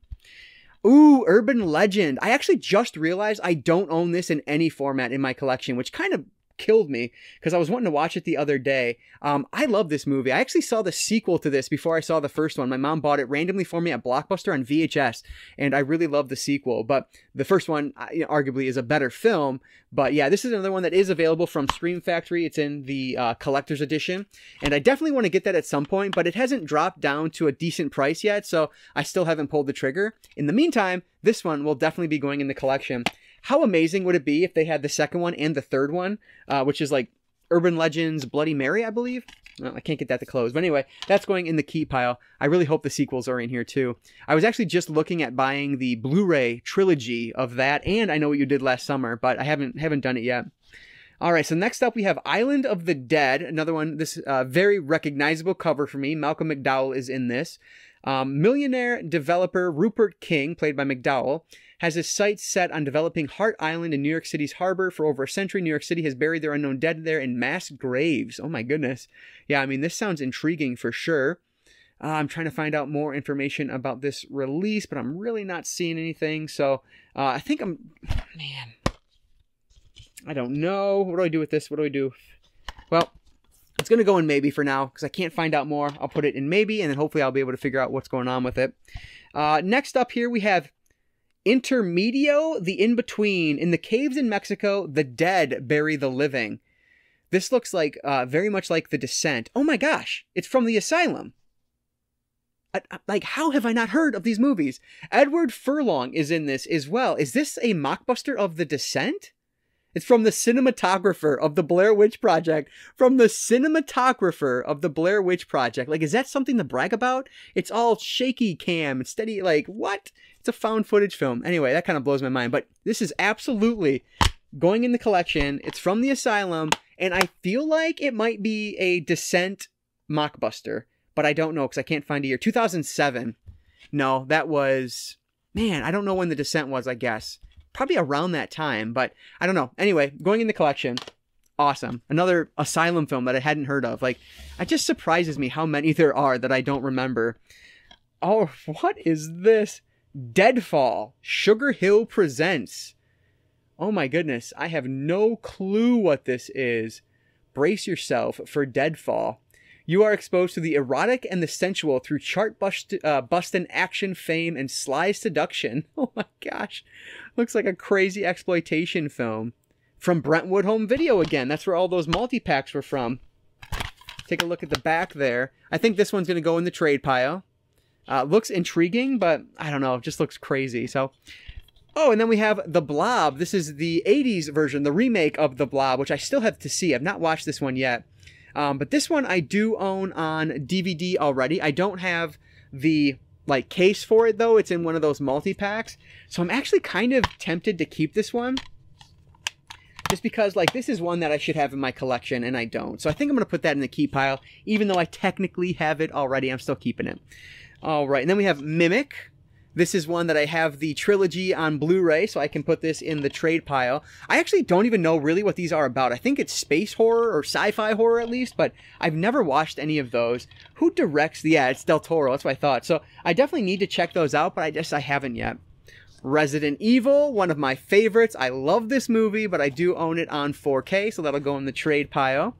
Ooh, Urban Legend. I actually just realized I don't own this in any format in my collection, which kind of killed me, because I was wanting to watch it the other day. I love this movie. I actually saw the sequel to this before I saw the first one. My mom bought it randomly for me at Blockbuster on VHS, and I really love the sequel. But the first one, arguably, is a better film. But yeah, this is another one that is available from Scream Factory. It's in the collector's edition, and I definitely want to get that at some point, but it hasn't dropped down to a decent price yet, so I still haven't pulled the trigger. In the meantime, this one will definitely be going in the collection. How amazing would it be if they had the second one and the third one, which is like Urban Legends Bloody Mary, I believe? Well, I can't get that to close. But anyway, that's going in the keep pile. I really hope the sequels are in here too. I was actually just looking at buying the Blu-ray trilogy of that, and I Know What You Did Last Summer, but I haven't done it yet. All right, so next up we have Island of the Dead, another one. This very recognizable cover for me. Malcolm McDowell is in this. Millionaire developer Rupert King, played by McDowell, has his sights set on developing Hart Island in New York City's harbor. For over a century, New York City has buried their unknown dead there in mass graves. Oh my goodness. Yeah, I mean, this sounds intriguing for sure. I'm trying to find out more information about this release, but I'm really not seeing anything. So I think man, I don't know. What do I do with this? What do I do? Well, it's going to go in maybe for now, because I can't find out more. I'll put it in maybe, and then hopefully I'll be able to figure out what's going on with it. Next up here, we have Intermedio, The In-Between. In the caves in Mexico, the dead bury the living. This looks like very much like The Descent. Oh my gosh, it's from The Asylum. Like, how have I not heard of these movies? Edward Furlong is in this as well. Is this a mockbuster of The Descent? It's from the cinematographer of the Blair Witch Project. From the cinematographer of the Blair Witch Project. Like, is that something to brag about? It's all shaky cam and steady, like, what? It's a found footage film. Anyway, that kind of blows my mind. But this is absolutely going in the collection. It's from The Asylum, and I feel like it might be a Descent mockbuster, but I don't know because I can't find a year. 2007. No, that was... Man, I don't know when The Descent was, I guess. Probably around that time, but I don't know. Anyway, going in the collection. Awesome. Another Asylum film that I hadn't heard of. Like, it just surprises me how many there are that I don't remember. Oh, what is this? Deadfall. Sugar Hill Presents. Oh my goodness. I have no clue what this is. Brace yourself for Deadfall. You are exposed to the erotic and the sensual through bustin' action, fame, and sly seduction. Oh my gosh. Looks like a crazy exploitation film. From Brentwood Home Video again. That's where all those multi-packs were from. Take a look at the back there. I think this one's going to go in the trade pile. Looks intriguing, but I don't know. It just looks crazy. So, oh, and then we have The Blob. This is the 80s version, the remake of The Blob, which I still have to see. I've not watched this one yet. But this one I do own on DVD already. I don't have the case for it though. It's in one of those multi-packs. So I'm actually kind of tempted to keep this one. Just because this is one that I should have in my collection and I don't. So I think I'm going to put that in the keep pile. Even though I technically have it already, I'm still keeping it. All right, and then we have Mimic. This is one that I have the trilogy on Blu-ray, so I can put this in the trade pile. I actually don't even know really what these are about. I think it's space horror or sci-fi horror at least, but I've never watched any of those. Who directs? Yeah, it's Del Toro. That's what I thought. So I definitely need to check those out, but I haven't yet. Resident Evil, one of my favorites. I love this movie, but I do own it on 4K, so that'll go in the trade pile.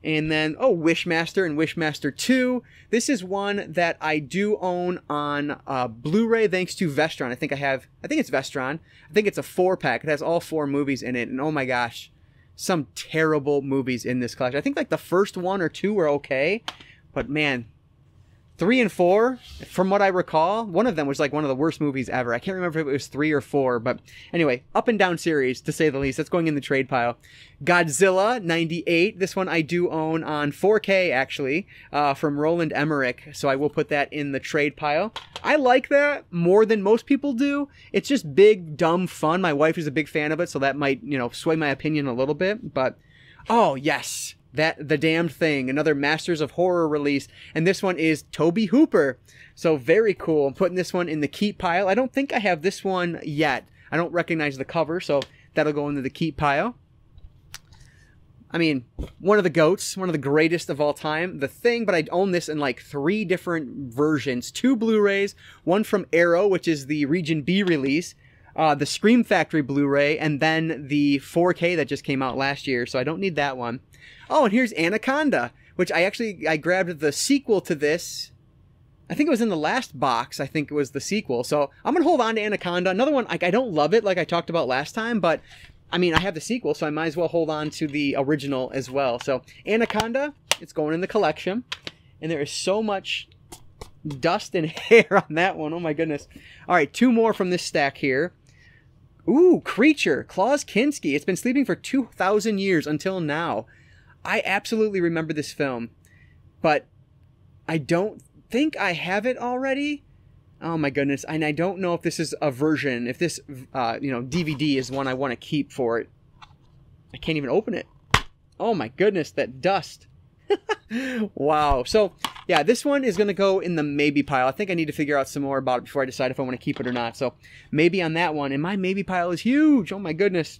And then, oh, Wishmaster and Wishmaster 2. This is one that I do own on Blu-ray thanks to Vestron. I think it's Vestron. I think it's a 4-pack. It has all 4 movies in it, and oh my gosh, some terrible movies in this collection. I think like the first 1 or 2 were okay, but man, 3 and 4, from what I recall, one of them was like one of the worst movies ever. I can't remember if it was 3 or 4, but anyway, up and down series, to say the least. That's going in the trade pile. Godzilla 98. This one I do own on 4K, actually, from Roland Emmerich, so I will put that in the trade pile. I like that more than most people do. It's just big, dumb fun. My wife is a big fan of it, so that might, you know, sway my opinion a little bit, but oh, yes. The Damned Thing, another Masters of Horror release, and this one is Tobe Hooper, so very cool. I'm putting this one in the keep pile. I don't think I have this one yet. I don't recognize the cover, so that'll go into the keep pile. I mean, one of the GOATs, one of the greatest of all time, The Thing, but I own this in like 3 different versions. 2 Blu-rays, one from Arrow, which is the Region B release, the Scream Factory Blu-ray, and then the 4K that just came out last year, so I don't need that one. Oh, and here's Anaconda, which I grabbed the sequel to this. I think it was in the last box. I think it was the sequel. So I'm going to hold on to Anaconda. Another one, like, I don't love it like I talked about last time, but I mean, I have the sequel, so I might as well hold on to the original as well. So Anaconda, it's going in the collection. And there is so much dust and hair on that one. Oh my goodness. All right, 2 more from this stack here. Ooh, Creature, Klaus Kinski. It's been sleeping for 2,000 years until now. I absolutely remember this film, but I don't think I have it already. Oh my goodness, and I don't know if this is a version, if this, DVD is one I want to keep for it. I can't even open it. Oh my goodness, that dust. Wow. So, yeah, this one is going to go in the maybe pile. I think I need to figure out some more about it before I decide if I want to keep it or not. So, maybe on that one, and my maybe pile is huge. Oh my goodness.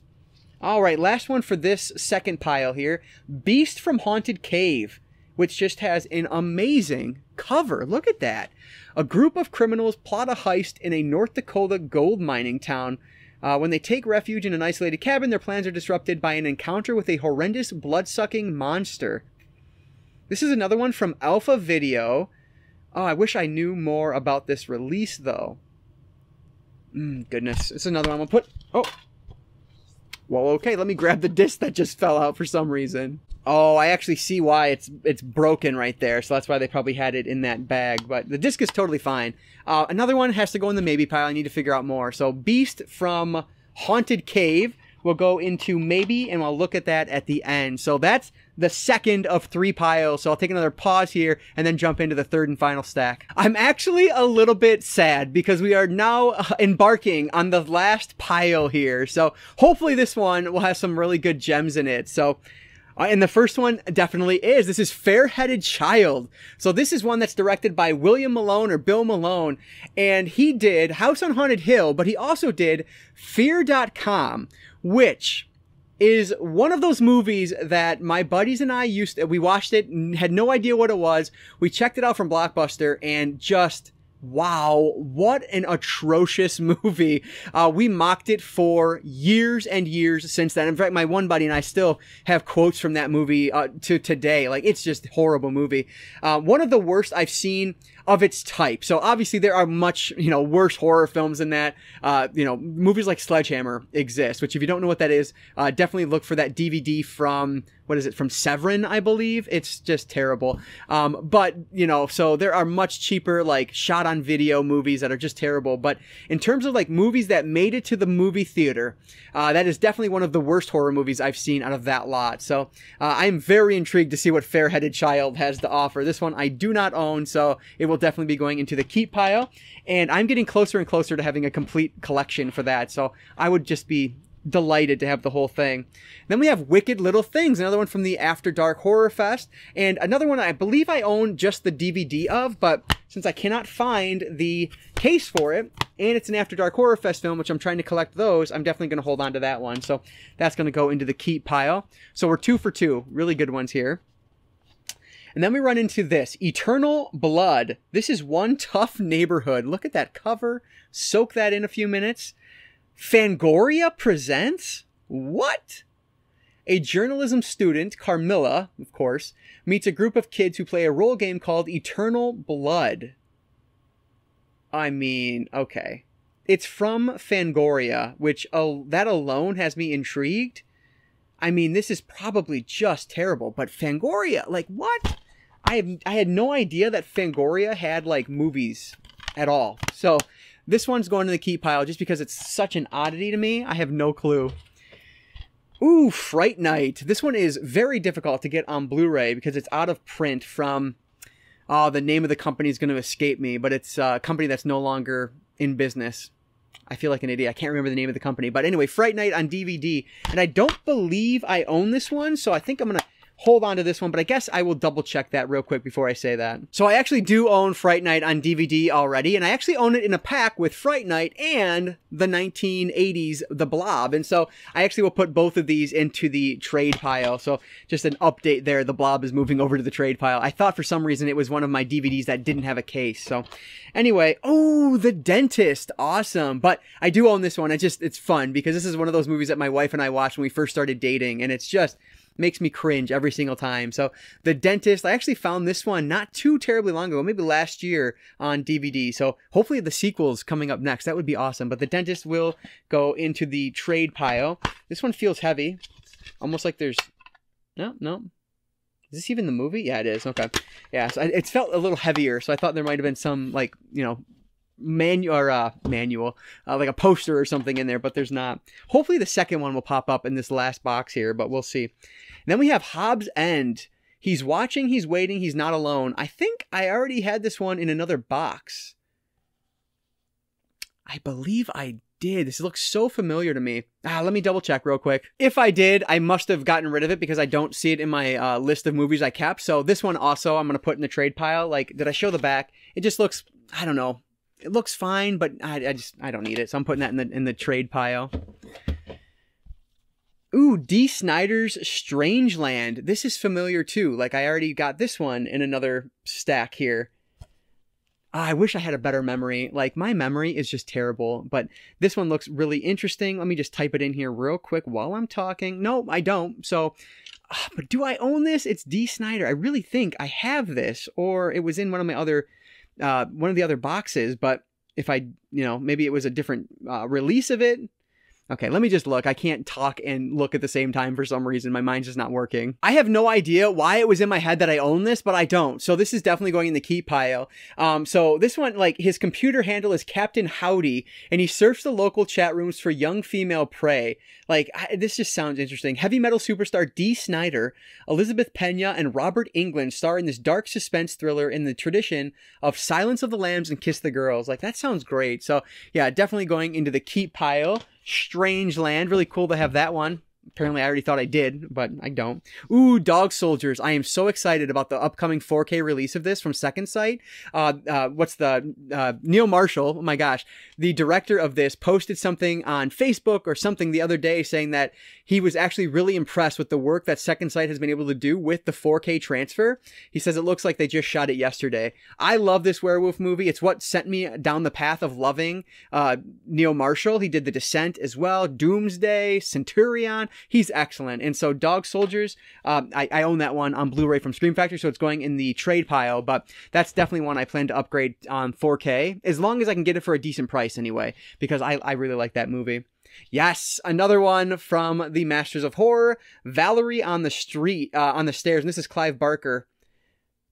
All right, last one for this second pile here. Beast from Haunted Cave, which just has an amazing cover. Look at that. A group of criminals plot a heist in a North Dakota gold mining town. When they take refuge in an isolated cabin, their plans are disrupted by an encounter with a horrendous blood-sucking monster. This is another one from Alpha Video. Oh, I wish I knew more about this release, though. Goodness. It's another one I'm going to put... Oh. Well, okay, let me grab the disc that just fell out for some reason. Oh, I actually see why it's broken right there, so that's why they probably had it in that bag, but the disc is totally fine. Another one has to go in the maybe pile. I need to figure out more. So Beast from Haunted Cave will go into maybe, and I'll look at that at the end. So that's the second of 3 piles, so I'll take another pause here and then jump into the third and final stack. I'm actually a little bit sad because we are now embarking on the last pile here, so hopefully this one will have some really good gems in it. So and the first one definitely is. This is Fair-Headed Child. So this is one that's directed by William Malone or Bill Malone. And he did House on Haunted Hill, but he also did Fear.com, which is one of those movies that my buddies and I we watched it and had no idea what it was. We checked it out from Blockbuster and just... wow, what an atrocious movie. We mocked it for years and years since then. In fact, my one buddy and I still have quotes from that movie to today. Like, it's just a horrible movie. One of the worst I've seen of its type. So obviously there are much, worse horror films than that. Movies like Sledgehammer exist, which if you don't know what that is, definitely look for that DVD from... what is it, from Severin, I believe? It's just terrible. But, so there are much cheaper, like, shot-on-video movies that are just terrible. But in terms of, like, movies that made it to the movie theater, that is definitely one of the worst horror movies I've seen out of that lot. So I'm very intrigued to see what Fair-Headed Child has to offer. This one I do not own, so it will definitely be going into the keep pile. And I'm getting closer and closer to having a complete collection for that. So I would just be... delighted to have the whole thing. Then we have Wicked Little Things, another one from the After Dark Horror Fest, and another one I believe I own just the DVD of, but since I cannot find the case for it, and it's an After Dark Horror Fest film, which I'm trying to collect those, I'm definitely going to hold on to that one. So that's going to go into the keep pile. So we're 2 for 2. Really good ones here. And then we run into this, Eternal Blood. This is One Tough Neighborhood. Look at that cover. Soak that in a few minutes. Fangoria presents? What? A journalism student, Carmilla, of course, meets a group of kids who play a role game called Eternal Blood. I mean, okay. It's from Fangoria, which that alone has me intrigued. I mean, this is probably just terrible, but Fangoria, like, what? I had no idea that Fangoria had, like, movies at all. So, this one's going to the keep pile just because it's such an oddity to me. I have no clue. Ooh, Fright Night. This one is very difficult to get on Blu-ray because it's out of print from... Oh, the name of the company is going to escape me, but it's a company that's no longer in business. I feel like an idiot. I can't remember the name of the company. But anyway, Fright Night on DVD. And I don't believe I own this one, so I think I'm going to hold on to this one. But I guess I will double check that real quick before I say that. So I actually do own Fright Night on DVD already. And I actually own it in a pack with Fright Night and the 1980s The Blob. And so I actually will put both of these into the trade pile. So just an update there. The Blob is moving over to the trade pile. I thought for some reason it was one of my DVDs that didn't have a case. So anyway, oh, The Dentist. Awesome. But I do own this one. It's fun because this is one of those movies that my wife and I watched when we first started dating. And it's just... makes me cringe every single time. So The Dentist, I actually found this one not too terribly long ago, maybe last year on DVD. So hopefully the sequel's coming up next. That would be awesome. But The Dentist will go into the trade pile. This one feels heavy. Almost like there's... No. Is this even the movie? Yeah, it is. Okay. Yeah, so it felt a little heavier. So I thought there might have been some, like, you know, manual, like a poster or something in there, but there's not. Hopefully the second one will pop up in this last box here, but we'll see. And then we have Hobbs End. He's watching, he's waiting, he's not alone. I think I already had this one in another box. I believe I did. This looks so familiar to me. Let me double check real quick. If I did, I must have gotten rid of it because I don't see it in my list of movies I kept. So this one also I'm going to put in the trade pile. Like, did I show the back? It just looks, I don't know. It looks fine, but I don't need it. So I'm putting that in the trade pile. Ooh, D. Snyder's Strangeland. This is familiar too. Like, I already got this one in another stack here. I wish I had a better memory. Like, my memory is just terrible, but this one looks really interesting. Let me just type it in here real quick while I'm talking. No, I don't. So, but do I own this? It's D. Snyder. I really think I have this, or it was in one of my other... one of the other boxes, but if I, you know, maybe it was a different release of it. Okay, let me just look. I can't talk and look at the same time for some reason. My mind's just not working. I have no idea why it was in my head that I own this, but I don't. So this is definitely going in the keep pile. So this one, like, his computer handle is Captain Howdy, and he surfs the local chat rooms for young female prey. Like, this just sounds interesting. Heavy metal superstar D. Snyder, Elizabeth Pena, and Robert Englund star in this dark suspense thriller in the tradition of Silence of the Lambs and Kiss the Girls. Like, that sounds great. So yeah, definitely going into the keep pile. Strangeland, really cool to have that one. Apparently I already thought I did, but I don't. Ooh, Dog Soldiers. I am so excited about the upcoming 4K release of this from Second Sight. Neil Marshall, oh my gosh, the director of this posted something on Facebook or something the other day saying that he was actually really impressed with the work that Second Sight has been able to do with the 4K transfer. He says it looks like they just shot it yesterday. I love this werewolf movie. It's what sent me down the path of loving Neil Marshall. He did The Descent as well, Doomsday, Centurion. He's excellent. And so Dog Soldiers, I own that one on Blu-ray from Scream Factory, so it's going in the trade pile, but that's definitely one I plan to upgrade on 4K, as long as I can get it for a decent price anyway, because I really like that movie. Yes, another one from the Masters of Horror, Valerie on the Stairs, and this is Clive Barker.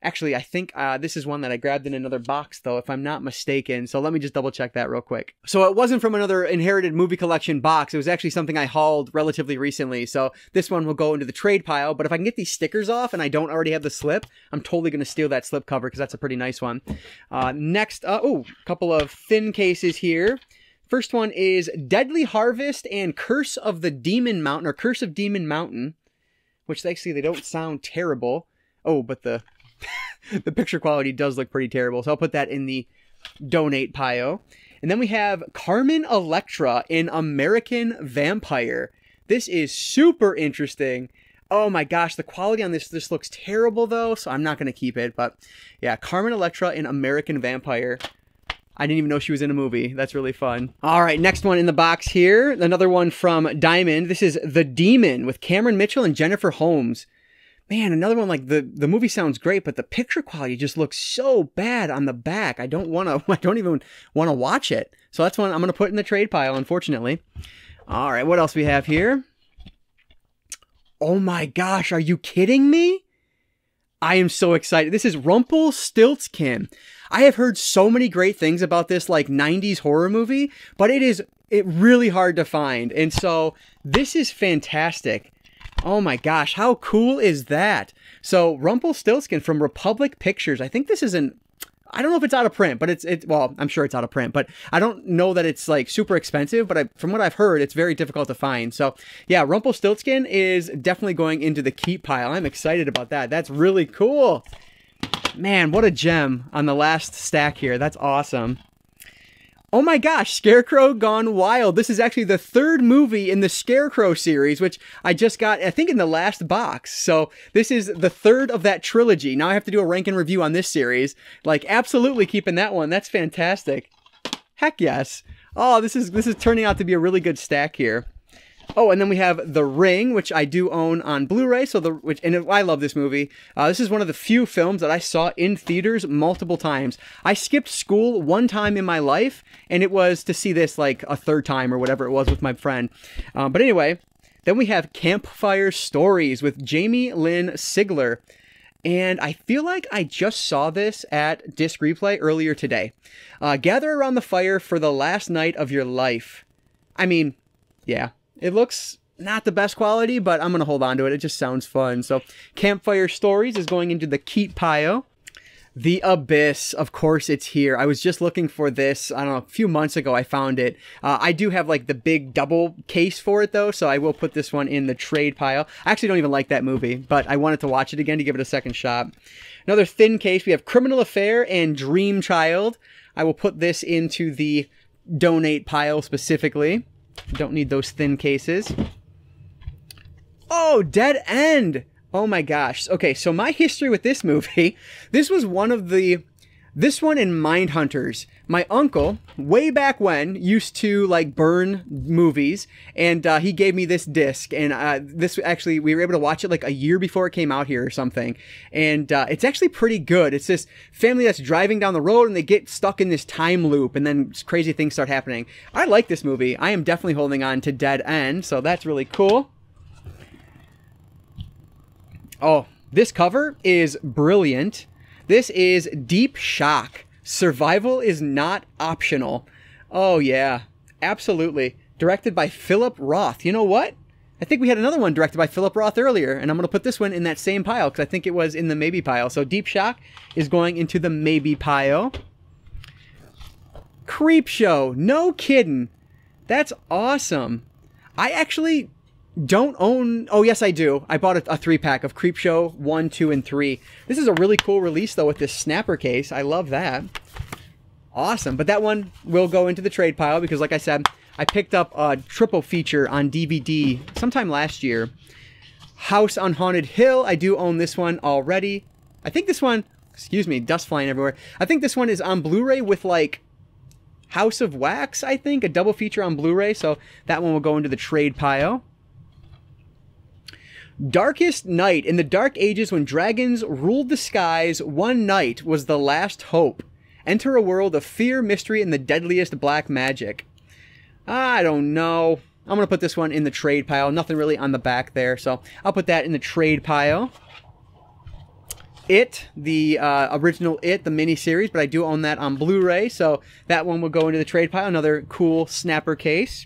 Actually, I think this is one that I grabbed in another box, though, if I'm not mistaken. So let me just double check that real quick. So it wasn't from another inherited movie collection box. It was actually something I hauled relatively recently. So this one will go into the trade pile. But if I can get these stickers off and I don't already have the slip, I'm totally going to steal that slip cover because that's a pretty nice one. Next, a couple of thin cases here. First one is Deadly Harvest and Curse of the Demon Mountain, or Curse of Demon Mountain, which actually they don't sound terrible. Oh, but the picture quality does look pretty terrible, so I'll put that in the donate pile. And then we have Carmen Electra in American Vampire. This is super interesting. Oh my gosh, the quality on this looks terrible though, so I'm not going to keep it. But yeah, Carmen Electra in American Vampire. I didn't even know she was in a movie. That's really fun. All right, next one in the box here. Another one from Diamond. This is The Demon with Cameron Mitchell and Jennifer Holmes. Man, another one, like the movie sounds great, but the picture quality just looks so bad on the back. I don't even want to watch it. So that's one I'm going to put in the trade pile, unfortunately. All right, what else we have here? Oh my gosh, are you kidding me? I am so excited. This is Rumpelstiltskin. I have heard so many great things about this like 90s horror movie, but it really hard to find. And so this is fantastic. Oh my gosh, how cool is that? So Rumpelstiltskin from Republic Pictures. I think this is I don't know if it's out of print, but well, I'm sure it's out of print, but I don't know that it's like super expensive, but from what I've heard, it's very difficult to find. So yeah, Rumpelstiltskin is definitely going into the keep pile. I'm excited about that. That's really cool. Man, what a gem on the last stack here. That's awesome. Oh my gosh, Scarecrow Gone Wild. This is actually the third movie in the Scarecrow series, which I just got, I think, in the last box. So this is the third of that trilogy. Now I have to do a rank and review on this series. Like, absolutely keeping that one. That's fantastic. Heck yes. Oh, this is turning out to be a really good stack here. Oh, and then we have The Ring, which I do own on Blu-ray. I love this movie. This is one of the few films that I saw in theaters multiple times. I skipped school one time in my life, and it was to see this like a third time or whatever it was with my friend. But anyway, then we have Campfire Stories with Jamie Lynn Sigler. And I feel like I just saw this at Disc Replay earlier today. Gather around the fire for the last night of your life. I mean, yeah. It looks not the best quality, but I'm going to hold on to it. It just sounds fun. So Campfire Stories is going into the keep pile. The Abyss, of course, it's here. I was just looking for this, I don't know, a few months ago I found it. I do have like the big double case for it though, so I will put this one in the trade pile. I actually don't even like that movie, but I wanted to watch it again to give it a second shot. Another thin case, we have Criminal Affair and Dream Child. I will put this into the donate pile specifically. Don't need those thin cases. Oh, Dead End. Oh my gosh. Okay, so my history with this movie, this was this one in Mindhunters. My uncle, way back when, used to like burn movies, and he gave me this disc, and we were able to watch it like a year before it came out here or something, and it's actually pretty good. It's this family that's driving down the road, and they get stuck in this time loop, and then crazy things start happening. I like this movie. I am definitely holding on to Dead End, so that's really cool. Oh, this cover is brilliant. This is Deep Shock. Survival is not optional. Oh yeah, absolutely. Directed by Philip Roth. You know what? I think we had another one directed by Philip Roth earlier, and I'm going to put this one in that same pile because I think it was in the maybe pile. So Deep Shock is going into the maybe pile. Creepshow. No kidding. That's awesome. I actually don't own... Oh, yes, I do. I bought a 3-pack of Creepshow 1, 2, and 3. This is a really cool release, though, with this snapper case. I love that. Awesome. But that one will go into the trade pile because, like I said, I picked up a triple feature on DVD sometime last year. House on Haunted Hill. I do own this one already. I think this one... Excuse me, dust flying everywhere. I think this one is on Blu-ray with, like, House of Wax, I think. A double feature on Blu-ray. So that one will go into the trade pile. Darkest Night. In the dark ages when dragons ruled the skies, one night was the last hope. Enter a world of fear, mystery, and the deadliest black magic. I don't know. I'm going to put this one in the trade pile. Nothing really on the back there, so I'll put that in the trade pile. It, the original It, the miniseries, but I do own that on Blu-ray, so that one will go into the trade pile. Another cool snapper case.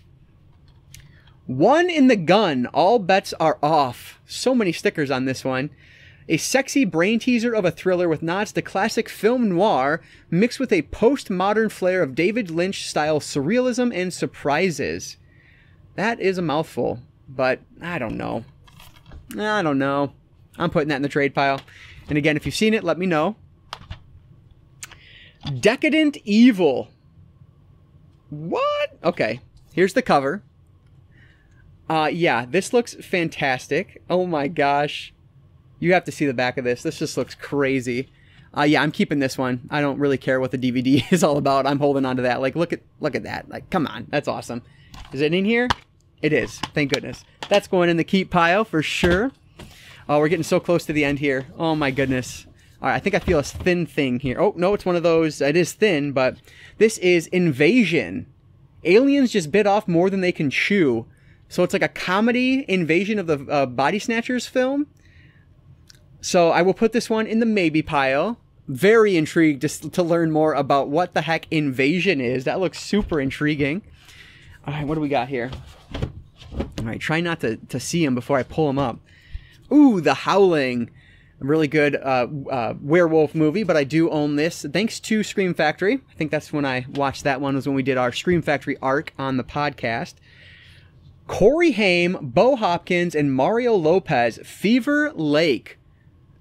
One in the Gun. All bets are off. So many stickers on this one. A sexy brain teaser of a thriller with nods to classic film noir, mixed with a postmodern flair of David Lynch-style surrealism and surprises. That is a mouthful, but I don't know. I don't know. I'm putting that in the trade pile. And again, if you've seen it, let me know. Decadent Evil. What? Okay, here's the cover. Yeah, this looks fantastic. Oh my gosh. You have to see the back of this. This just looks crazy. Yeah, I'm keeping this one. I don't really care what the DVD is all about. I'm holding on to that. Like, look at that. Like, come on. That's awesome. Is it in here? It is. Thank goodness. That's going in the keep pile for sure. Oh, we're getting so close to the end here. Oh my goodness. All right, I think I feel a thin thing here. Oh, no, it's one of those. It is thin, but this is Invasion. Aliens just bit off more than they can chew. So it's like a comedy invasion of the Body Snatchers film. So I will put this one in the maybe pile. Very intrigued just to learn more about what the heck Invasion is. That looks super intriguing. All right, what do we got here? All right, try not to see them before I pull them up. Ooh, The Howling. A really good werewolf movie, but I do own this thanks to Scream Factory. I think that's when I watched that one, was when we did our Scream Factory arc on the podcast. Corey Haim, Bo Hopkins, and Mario Lopez, Fever Lake.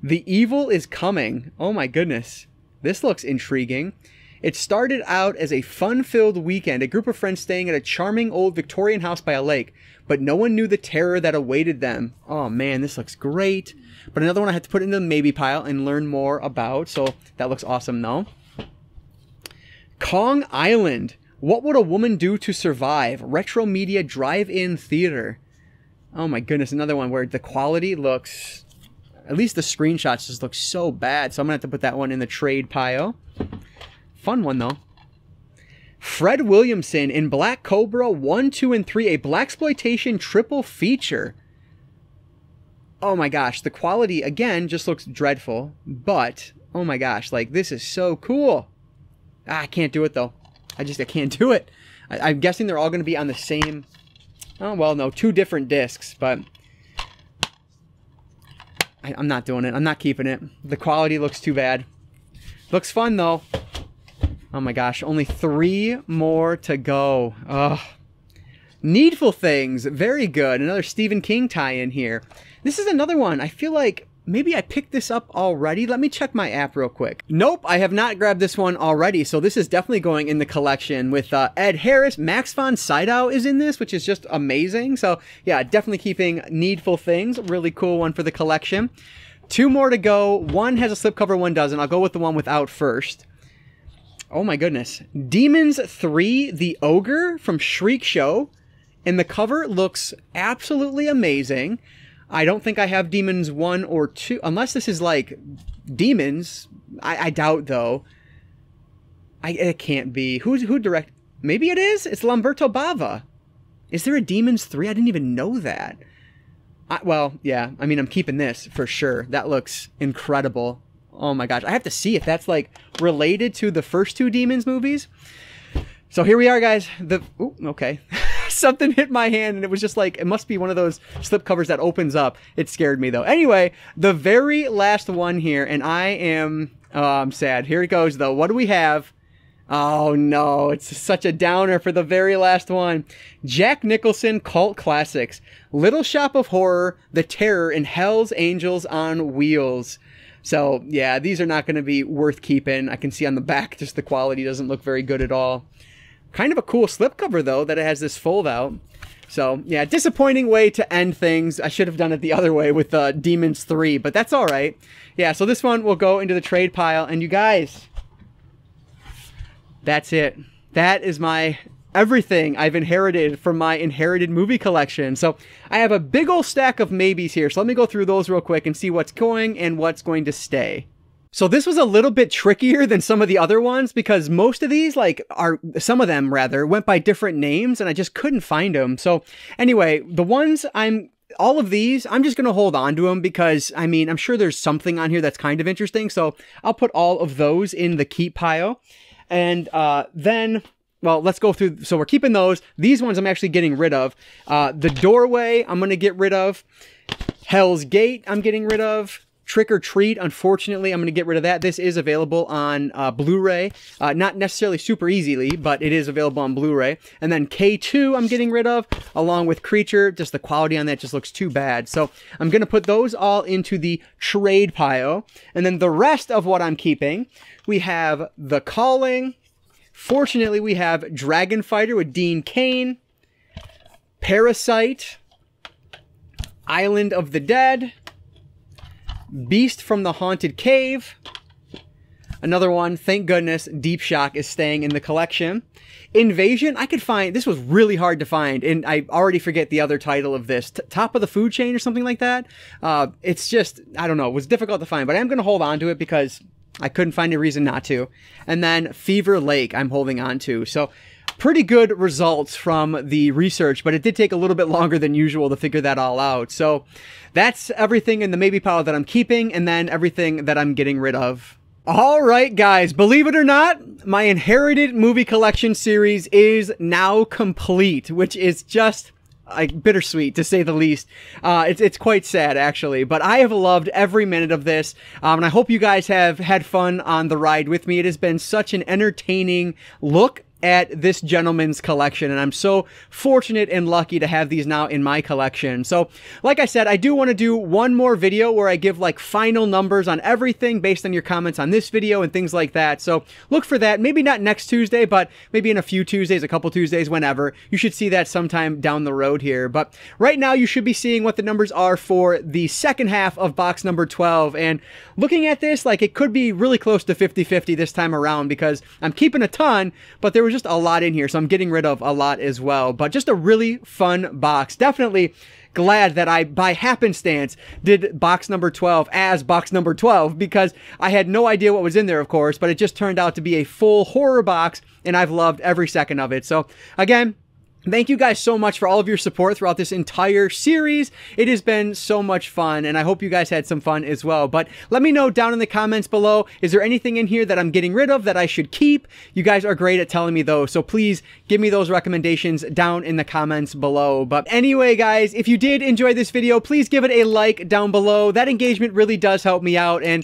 The Evil is Coming. Oh my goodness. This looks intriguing. It started out as a fun-filled weekend, a group of friends staying at a charming old Victorian house by a lake, but no one knew the terror that awaited them. Oh man, this looks great. But another one I had to put into the maybe pile and learn more about, so that looks awesome though. Kong Island. What would a woman do to survive? Retro media drive-in theater. Oh my goodness, another one where the quality looks, at least the screenshots just look so bad, so I'm gonna have to put that one in the trade pile. Fun one though. Fred Williamson in Black Cobra 1, 2, and 3, a blaxploitation triple feature. Oh my gosh, the quality again just looks dreadful, but oh my gosh, like this is so cool. I can't do it though. I can't do it. I'm guessing they're all going to be on the same, oh well, no, 2 different discs, but I'm not doing it. I'm not keeping it. The quality looks too bad. Looks fun though. Oh my gosh, only 3 more to go. Ugh. Needful Things, very good. Another Stephen King tie-in here. This is another one. I feel like maybe I picked this up already. Let me check my app real quick. Nope, I have not grabbed this one already. So this is definitely going in the collection with Ed Harris. Max von Sydow is in this, which is just amazing. So yeah, definitely keeping Needful Things. Really cool one for the collection. 2 more to go. One has a slipcover, one doesn't. I'll go with the one without first. Oh my goodness. Demons 3, The Ogre from Shriek Show. And the cover looks absolutely amazing. I don't think I have Demons 1 or 2, unless this is like Demons. I doubt though. It can't be. Who direct? Maybe it is. It's Lamberto Bava. Is there a Demons 3? I didn't even know that. Well, yeah. I mean, I'm keeping this for sure. That looks incredible. Oh my gosh. I have to see if that's like related to the first 2 Demons movies. So here we are, guys. Ooh, okay. Something hit my hand and it was just like, it must be one of those slip covers that opens up. It scared me though. Anyway, the very last one here, and I'm sad. Here it goes though. What do we have? Oh no, it's such a downer for the very last one. Jack Nicholson Cult Classics. Little Shop of Horror, The Terror, and Hell's Angels on Wheels. So yeah, these are not going to be worth keeping. I can see on the back just the quality doesn't look very good at all. Kind of a cool slipcover, though, that it has this fold-out. So, yeah, disappointing way to end things. I should have done it the other way with Demons 3, but that's all right. Yeah, so this one will go into the trade pile. And you guys, that's it. That is my everything I've inherited from my inherited movie collection. So I have a big old stack of maybes here. So let me go through those real quick and see what's going and what's going to stay. So this was a little bit trickier than some of the other ones because most of these, some of them rather, went by different names and I just couldn't find them. So anyway, all of these, I'm just going to hold on to them because, I mean, I'm sure there's something on here that's kind of interesting. So I'll put all of those in the keep pile. And then, well, let's go through. So we're keeping those. These ones I'm actually getting rid of. The Doorway, I'm going to get rid of. Hell's Gate, I'm getting rid of. Trick or Treat, unfortunately, I'm going to get rid of that. This is available on Blu-ray. Not necessarily super easily, but it is available on Blu-ray. And then K2 I'm getting rid of, along with Creature. Just the quality on that just looks too bad. So I'm going to put those all into the trade pile. And then the rest of what I'm keeping, we have The Calling. Fortunately, we have Dragon Fighter with Dean Cain. Parasite. Island of the Dead, Beast from the Haunted Cave. Another one, thank goodness, Deep Shock is staying in the collection. Invasion, I could find, this was really hard to find, and I already forget the other title of this. Top of the Food Chain or something like that. It's just, I don't know, it was difficult to find, but I'm going to hold on to it because I couldn't find a reason not to. And then Fever Lake, I'm holding on to. So pretty good results from the research, but it did take a little bit longer than usual to figure that all out. So that's everything in the maybe pile that I'm keeping, and then everything that I'm getting rid of. All right, guys, believe it or not, my Inherited movie collection series is now complete, which is just like bittersweet to say the least. It's quite sad actually, but I have loved every minute of this, and I hope you guys have had fun on the ride with me. It has been such an entertaining look at this gentleman's collection, and I'm so fortunate and lucky to have these now in my collection. So like I said, I do want to do one more video where I give like final numbers on everything based on your comments on this video and things like that. So look for that, maybe not next Tuesday, but maybe in a few Tuesdays, a couple Tuesdays, whenever. You should see that sometime down the road here. But right now you should be seeing what the numbers are for the second half of box number 12, and looking at this, like, it could be really close to 50-50 this time around because I'm keeping a ton, but there was just a lot in here, so I'm getting rid of a lot as well. But just a really fun box. Definitely glad that I, by happenstance, did box number 12 as box number 12, because I had no idea what was in there, of course, but it just turned out to be a full horror box, and I've loved every second of it. So again, thank you guys so much for all of your support throughout this entire series. It has been so much fun, and I hope you guys had some fun as well. But let me know down in the comments below, is there anything in here that I'm getting rid of that I should keep? You guys are great at telling me those, so please give me those recommendations down in the comments below. But anyway, guys, if you did enjoy this video, please give it a like down below. That engagement really does help me out, and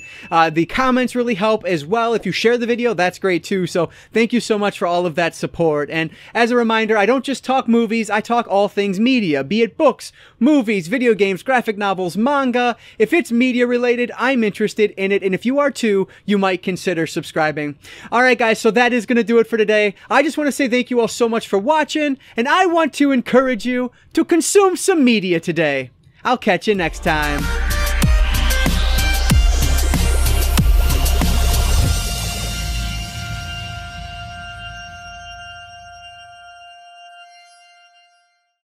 the comments really help as well. If you share the video, that's great too. So thank you so much for all of that support. And as a reminder, I don't just talk movies, I talk all things media, be it books, movies, video games, graphic novels, manga. If it's media related, I'm interested in it, and if you are too, you might consider subscribing. Alright guys, so that is going to do it for today. I just want to say thank you all so much for watching, and I want to encourage you to consume some media today. I'll catch you next time.